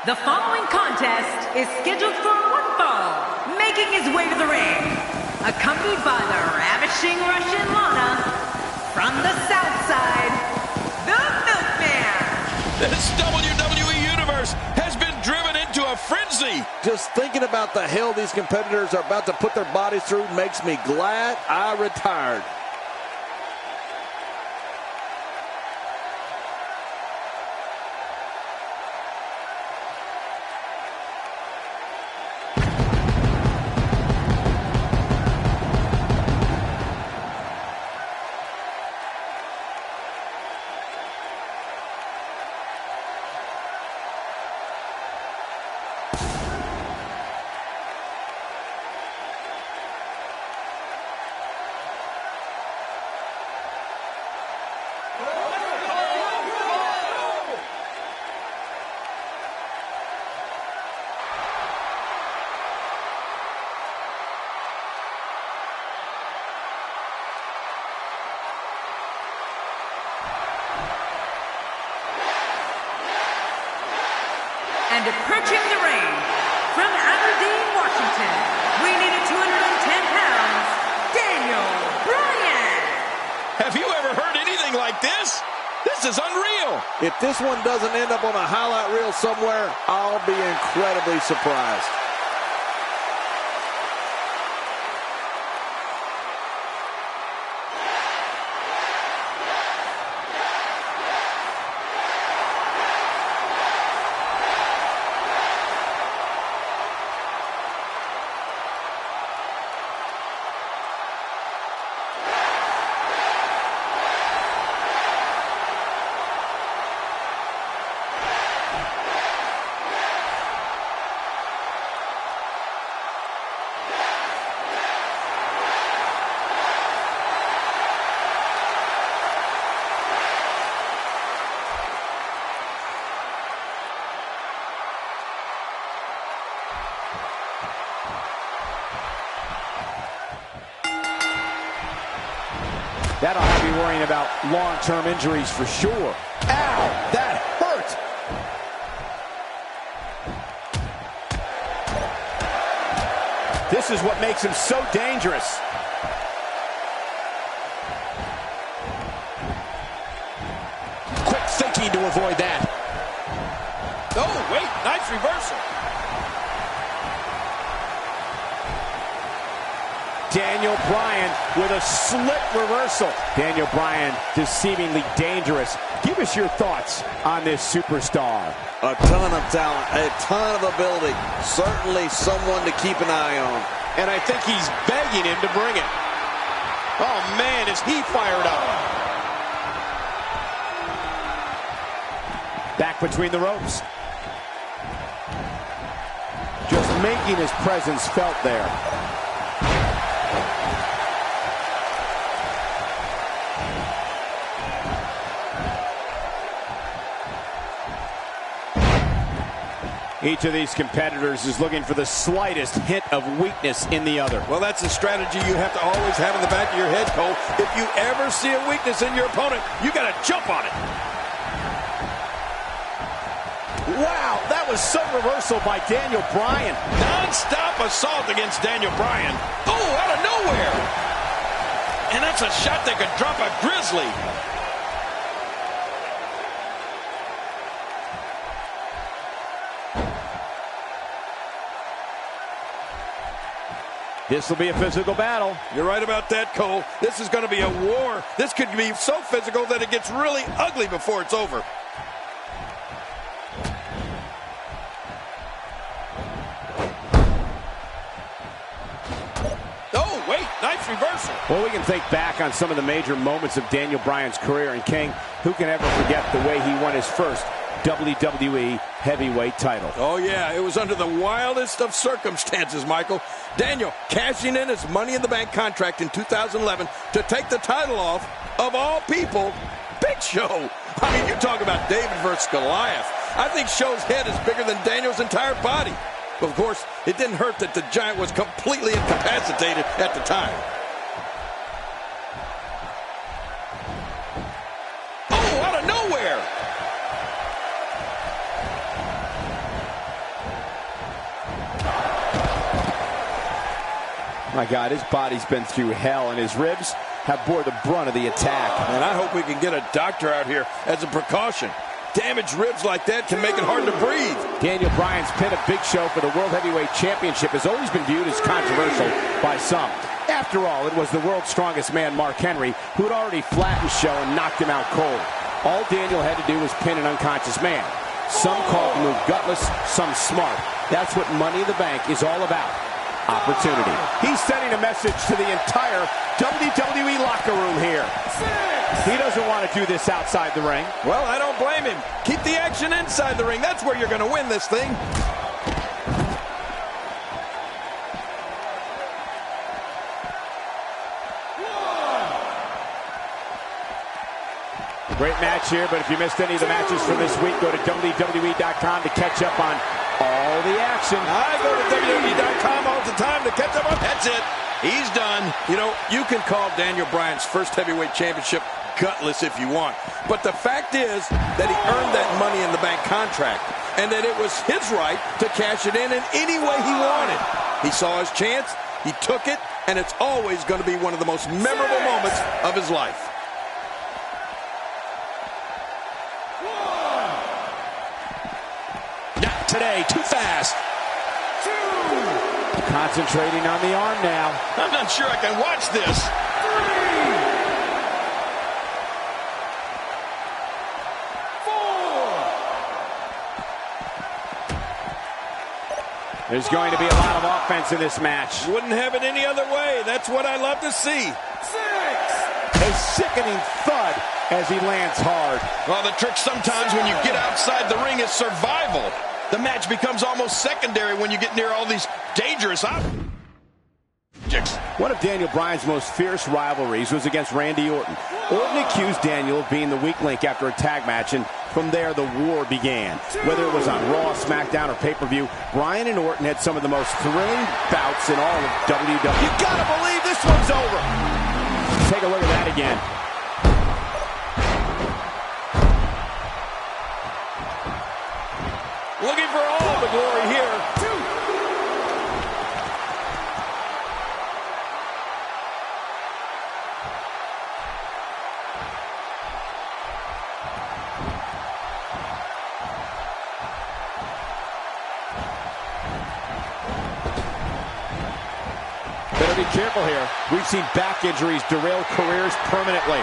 The following contest is scheduled for one fall, making his way to the ring, accompanied by the ravishing Russian Lana, from the South Side, the Milkman. This WWE Universe has been driven into a frenzy. Just thinking about the hell these competitors are about to put their bodies through makes me glad I retired. And approaching the ring, from Aberdeen, Washington, weighing at 210 pounds, Daniel Bryan. Have you ever heard anything like this? This is unreal. If this one doesn't end up on a highlight reel somewhere, I'll be incredibly surprised. That'll have you worrying about long-term injuries for sure. Ow, that hurt. This is what makes him so dangerous. Quick thinking to avoid that. Oh, wait, nice reversal. Daniel Bryan with a slick reversal. Daniel Bryan deceivingly dangerous. Give us your thoughts on this superstar. A ton of talent, a ton of ability. Certainly someone to keep an eye on. And I think he's begging him to bring it. Oh, man, is he fired up. Back between the ropes. Just making his presence felt there. Each of these competitors is looking for the slightest hint of weakness in the other. Well, that's a strategy you have to always have in the back of your head, Cole. If you ever see a weakness in your opponent, you got to jump on it. Wow, that was some reversal by Daniel Bryan. Non-stop assault against Daniel Bryan. Oh, out of nowhere. And that's a shot that could drop a grizzly. This will be a physical battle. You're right about that, Cole. This is going to be a war. This could be so physical that it gets really ugly before it's over. Oh, wait, nice reversal. Well, we can think back on some of the major moments of Daniel Bryan's career, and King, who can ever forget the way he won his first WWE heavyweight title? Oh, yeah, it was under the wildest of circumstances, Michael. Daniel cashing in his Money in the Bank contract in 2011 to take the title off, of all people, Big Show. I mean, you talk about David versus Goliath. I think Show's head is bigger than Daniel's entire body. But, of course, it didn't hurt that the Giant was completely incapacitated at the time. Oh, out of nowhere. My God, his body's been through hell, and his ribs have bore the brunt of the attack. And I hope we can get a doctor out here as a precaution. Damaged ribs like that can make it hard to breathe. Daniel Bryan's pin of Big Show for the World Heavyweight Championship has always been viewed as controversial by some. After all, it was the world's strongest man, Mark Henry, who had already flattened Show and knocked him out cold. All Daniel had to do was pin an unconscious man. Some called the move gutless, some smart. That's what Money in the Bank is all about. Opportunity. He's sending a message to the entire WWE locker room here. He doesn't want to do this outside the ring. Well, I don't blame him. Keep the action inside the ring. That's where you're going to win this thing. Great match here, but if you missed any of the matches from this week, go to WWE.com to catch up on all the action. I go to WWE.com all the time to catch up on. That's it. He's done. You know, you can call Daniel Bryan's first heavyweight championship gutless if you want. But the fact is that he earned that Money in the Bank contract, and that it was his right to cash it in any way he wanted. He saw his chance, he took it, and it's always going to be one of the most memorable moments of his life. Not today. Too fast. Concentrating on the arm now. I'm not sure I can watch this. There's going to be a lot of offense in this match. Wouldn't have it any other way. That's what I love to see. A sickening thud as he lands hard. Well, the trick sometimes when you get outside the ring is survival. The match becomes almost secondary when you get near all these dangerous objects. One of Daniel Bryan's most fierce rivalries was against Randy Orton. Orton accused Daniel of being the weak link after a tag match, and from there the war began. Whether it was on Raw, SmackDown, or pay-per-view, Bryan and Orton had some of the most thrilling bouts in all of WWE. You gotta believe this one's over. Take a look at that again. Looking for all the glory here. Better be careful here. We've seen back injuries derail careers permanently.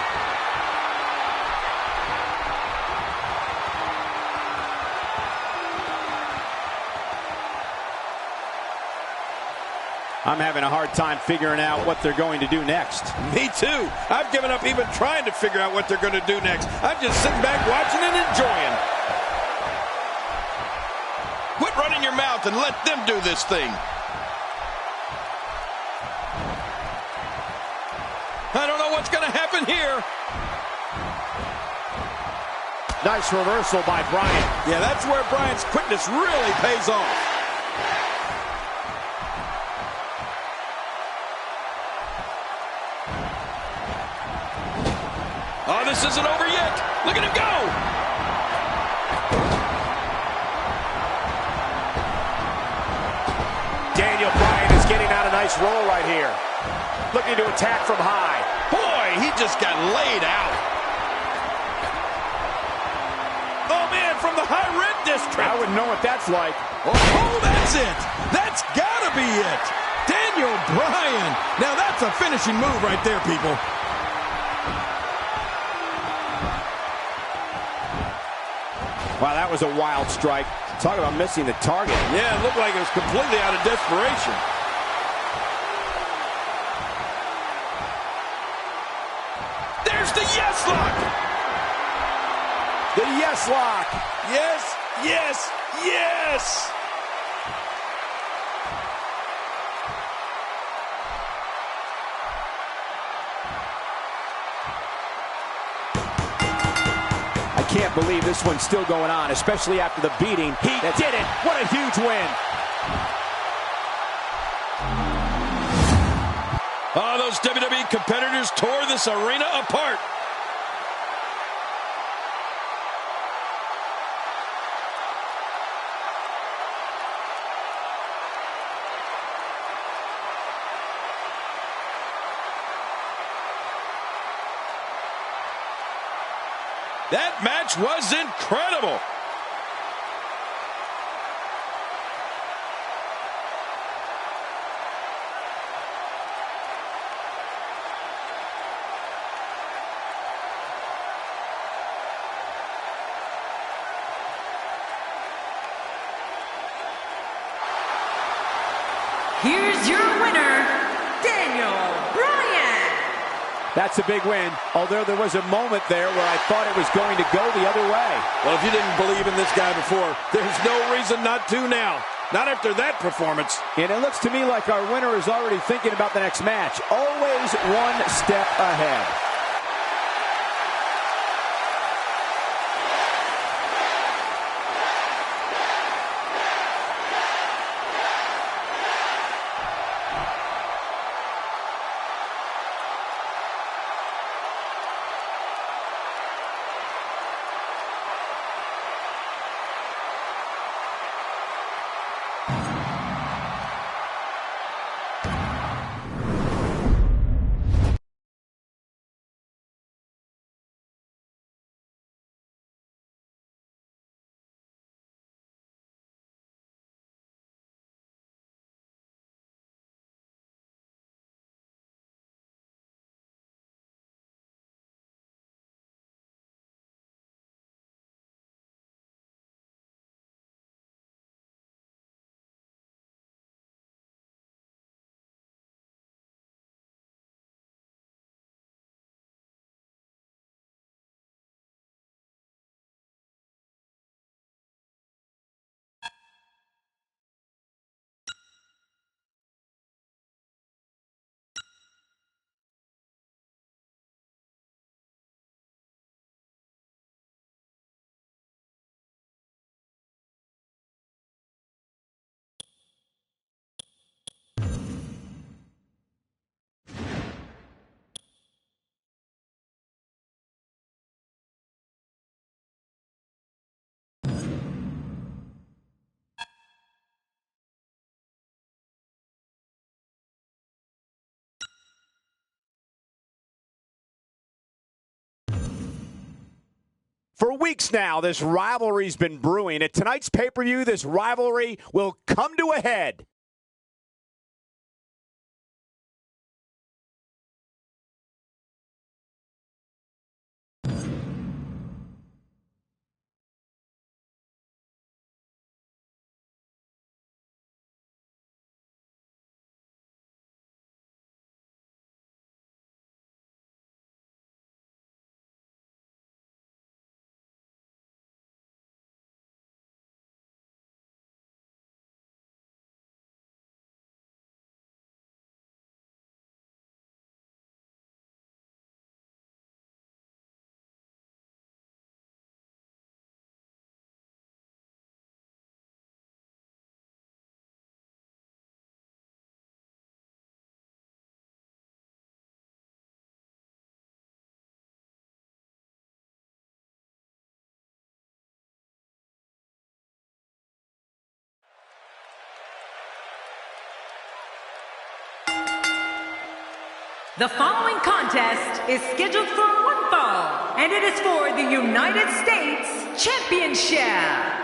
I'm having a hard time figuring out what they're going to do next. Me too. I've given up even trying to figure out what they're going to do next. I'm just sitting back watching and enjoying. Quit running your mouth and let them do this thing. I don't know what's going to happen here. Nice reversal by Bryan. Yeah, that's where Bryan's quickness really pays off. Oh, this isn't over yet. Look at him go. Daniel Bryan is getting on a nice roll right here. Looking to attack from high. Boy, he just got laid out. Oh, man, from the high red district. I wouldn't know what that's like. Oh, that's it. That's got to be it. Daniel Bryan. Now, that's a finishing move right there, people. Wow, that was a wild strike. Talk about missing the target. Yeah, it looked like it was completely out of desperation. There's the yes lock. The yes lock. Yes, yes, yes. I can't believe this one's still going on, especially after the beating. He did it. What a huge win. Oh, those WWE competitors tore this arena apart. That match was incredible. Here's your winner, Daniel Bryan. That's a big win, although there was a moment there where I thought it was going to go the other way. Well, if you didn't believe in this guy before, there's no reason not to now. Not after that performance. And it looks to me like our winner is already thinking about the next match. Always one step ahead. For weeks now, this rivalry's been brewing. At tonight's pay-per-view, this rivalry will come to a head. The following contest is scheduled for one fall, and it is for the United States Championship.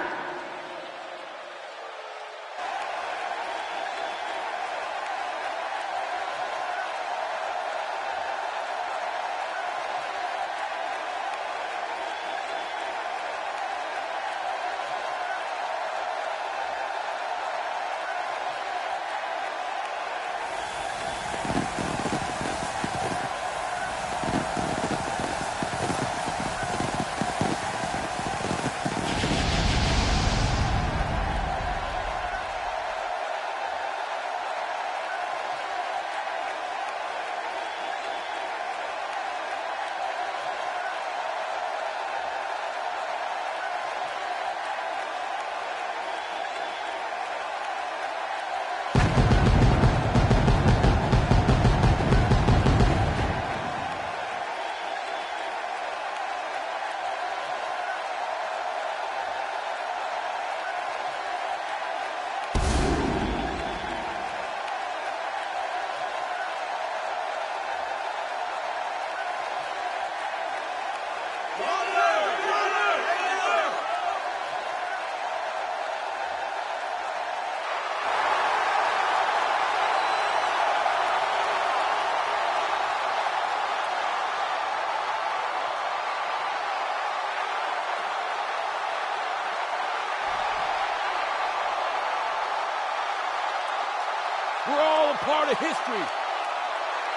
part of history.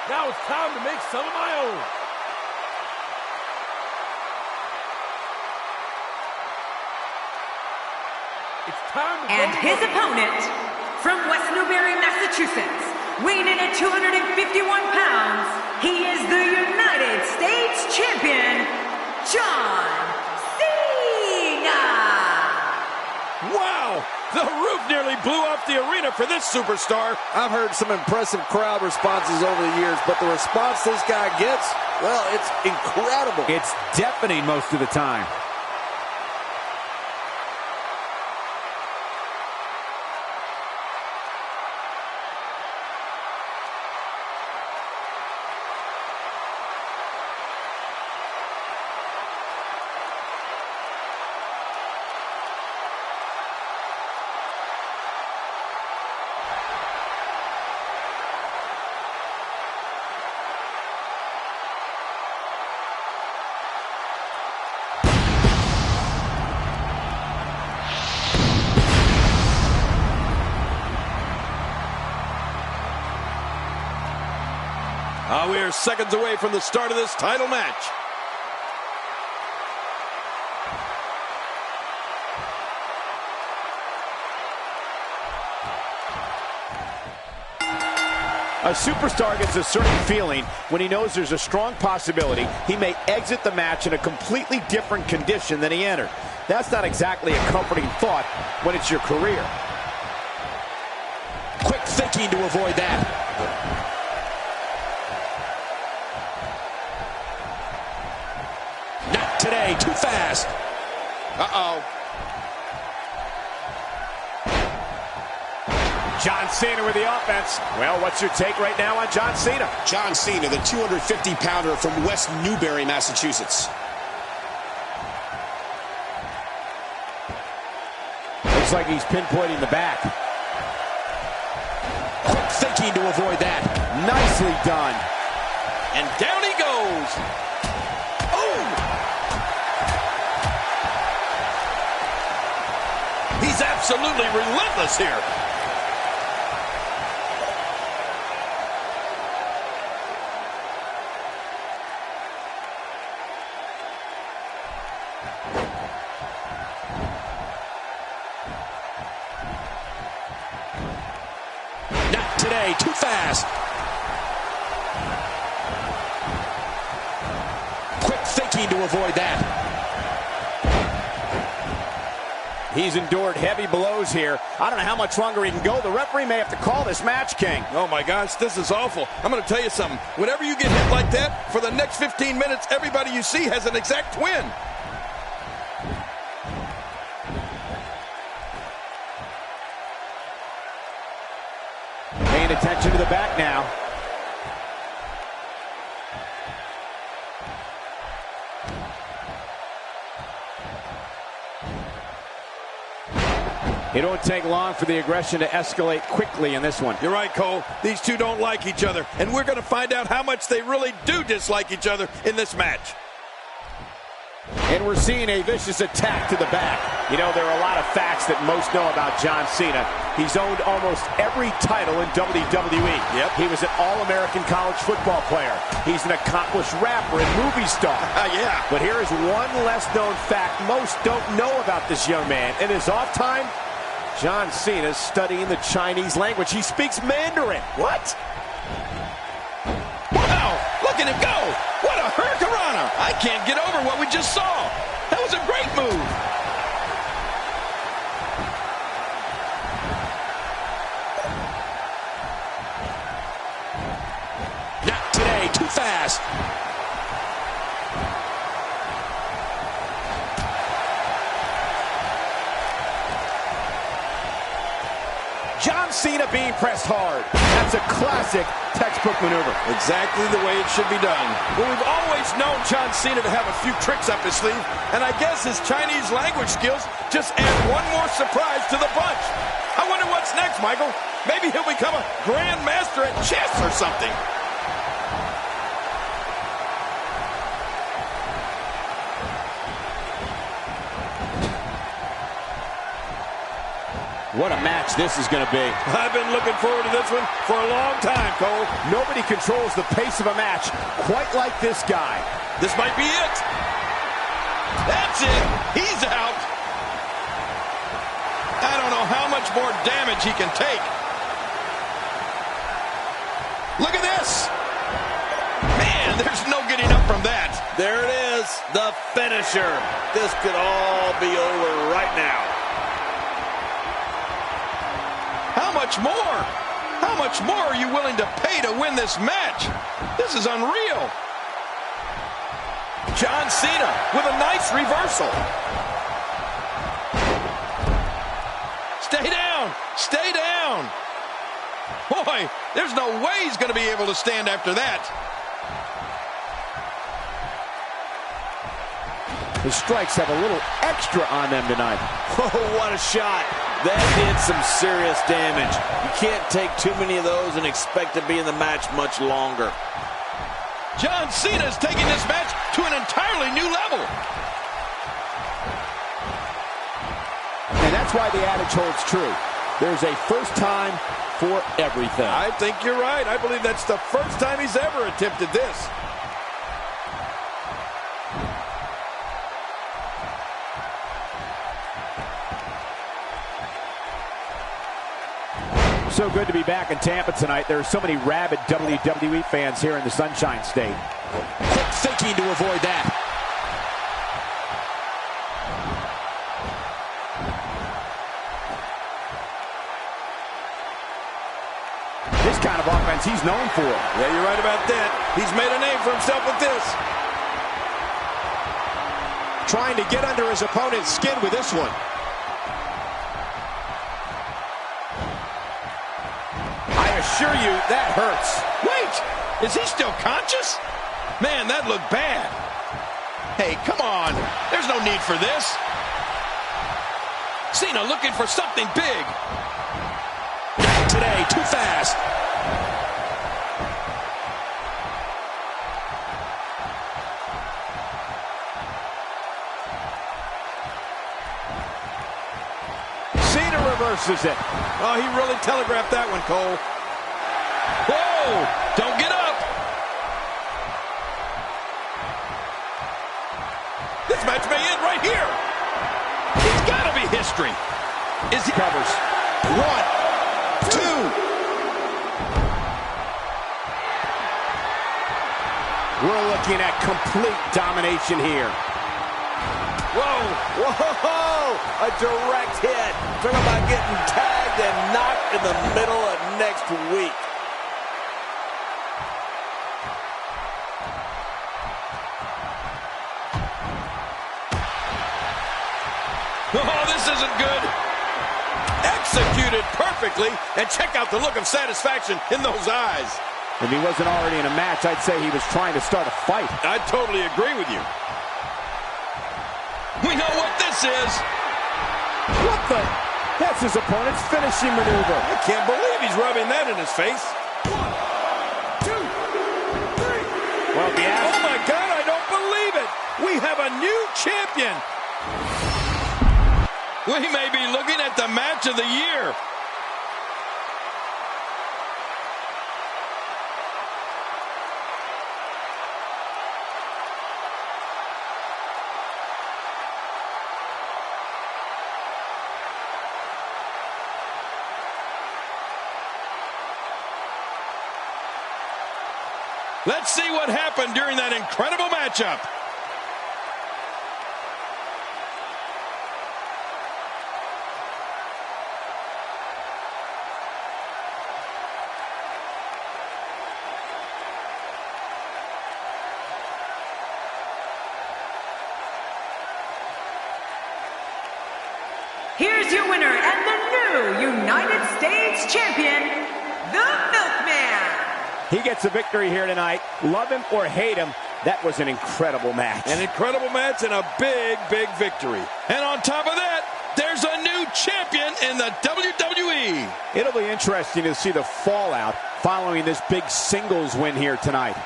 Now it's time to make some of my own. It's time to And his opponent, from West Newbury, Massachusetts, weighing in at 251 pounds, he is the United States Champion, John Cena! Wow! The roof nearly blew off the arena for this superstar. I've heard some impressive crowd responses over the years, but the response this guy gets, well, it's incredible. It's deafening most of the time. We are seconds away from the start of this title match. A superstar gets a certain feeling when he knows there's a strong possibility he may exit the match in a completely different condition than he entered. That's not exactly a comforting thought when it's your career. Quick thinking to avoid that. Not today, too fast. Uh-oh. John Cena with the offense. Well, what's your take right now on John Cena? John Cena, the 250-pounder from West Newbury, Massachusetts. Looks like he's pinpointing the back. Quick thinking to avoid that. Nicely done. And down he goes. Oh! He's absolutely relentless here. Not today, too fast. Quick thinking to avoid that. He's endured heavy blows here. I don't know how much longer he can go. The referee may have to call this match, King. Oh, my gosh, this is awful. I'm going to tell you something. Whenever you get hit like that, for the next 15 minutes, everybody you see has an exact twin. Paying attention to the back now. It don't take long for the aggression to escalate quickly in this one. You're right, Cole. These two don't like each other, and we're going to find out how much they really do dislike each other in this match. And we're seeing a vicious attack to the back. You know, there are a lot of facts that most know about John Cena. He's owned almost every title in WWE. Yep. He was an All-American college football player. He's an accomplished rapper and movie star. Yeah. But here is one less known fact most don't know about this young man. In his off time, John Cena's studying the Chinese language. He speaks Mandarin. What? Wow, look at him go. What a hurricanrana. I can't get over what we just saw. That was a great move. Not today, too fast. John Cena being pressed hard. That's a classic textbook maneuver. Exactly the way it should be done. Well, we've always known John Cena to have a few tricks up his sleeve, and I guess his Chinese language skills just add one more surprise to the bunch. I wonder what's next, Michael. Maybe he'll become a grandmaster at chess or something. What a match this is going to be. I've been looking forward to this one for a long time, Cole. Nobody controls the pace of a match quite like this guy. This might be it. That's it. He's out. I don't know how much more damage he can take. Look at this. Man, there's no getting up from that. There it is, the finisher. This could all be over right now. How much more? How much more are you willing to pay to win this match? This is unreal. John Cena with a nice reversal. Stay down. Stay down. Boy, there's no way he's going to be able to stand after that. The strikes have a little extra on them tonight. Oh, what a shot. That did some serious damage. You can't take too many of those and expect to be in the match much longer. John Cena is taking this match to an entirely new level. And that's why the adage holds true. There's a first time for everything. I think you're right. I believe that's the first time he's ever attempted this. So good to be back in Tampa tonight. There are so many rabid WWE fans here in the Sunshine State. Quick thinking to avoid that. This kind of offense he's known for. Yeah, you're right about that. He's made a name for himself with this. Trying to get under his opponent's skin with this one. I assure you, that hurts. Wait, is he still conscious? Man, that looked bad. Hey, come on. There's no need for this. Cena looking for something big. Not today, too fast. Cena reverses it. Oh, he really telegraphed that one, Cole. Whoa, don't get up. This match may end right here. It's got to be history. Is he covers? 1, 2. We're looking at complete domination here. Whoa, whoa, a direct hit. Talk about getting tagged and knocked in the middle of next week. Oh, this isn't good. Executed perfectly, and check out the look of satisfaction in those eyes. If he wasn't already in a match, I'd say he was trying to start a fight. I totally agree with you. We know what this is. What the? That's his opponent's finishing maneuver. I can't believe he's rubbing that in his face. 1, 2, 3. Well, Oh my God, I don't believe it. We have a new champion. We may be looking at the match of the year. Let's see what happened during that incredible matchup. Here's your winner and the new United States Champion, the Milkman. He gets a victory here tonight. Love him or hate him, that was an incredible match. An incredible match and a big, big victory. And on top of that, there's a new champion in the WWE. It'll be interesting to see the fallout following this big singles win here tonight.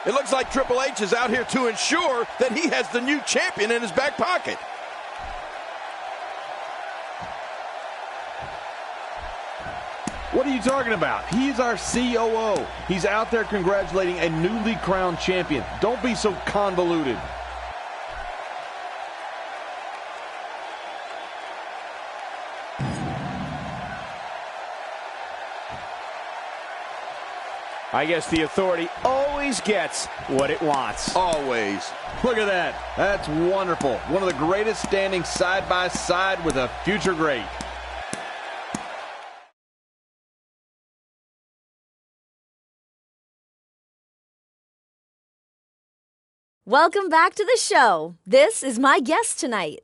It looks like Triple H is out here to ensure that he has the new champion in his back pocket. What are you talking about? He's our COO. He's out there congratulating a newly crowned champion. Don't be so convoluted. I guess the Authority always gets what it wants. Always. Look at that. That's wonderful. One of the greatest standing side by side with a future great. Welcome back to the show. This is my guest tonight.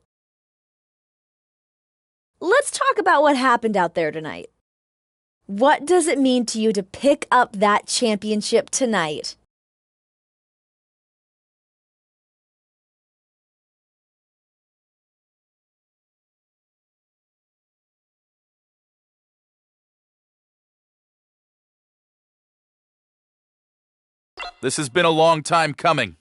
Let's talk about what happened out there tonight. What does it mean to you to pick up that championship tonight? This has been a long time coming.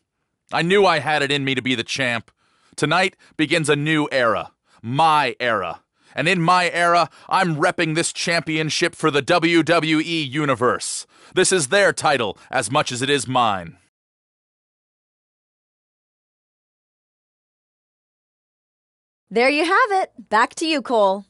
I knew I had it in me to be the champ. Tonight begins a new era. My era. And in my era, I'm repping this championship for the WWE Universe. This is their title as much as it is mine. There you have it. Back to you, Cole.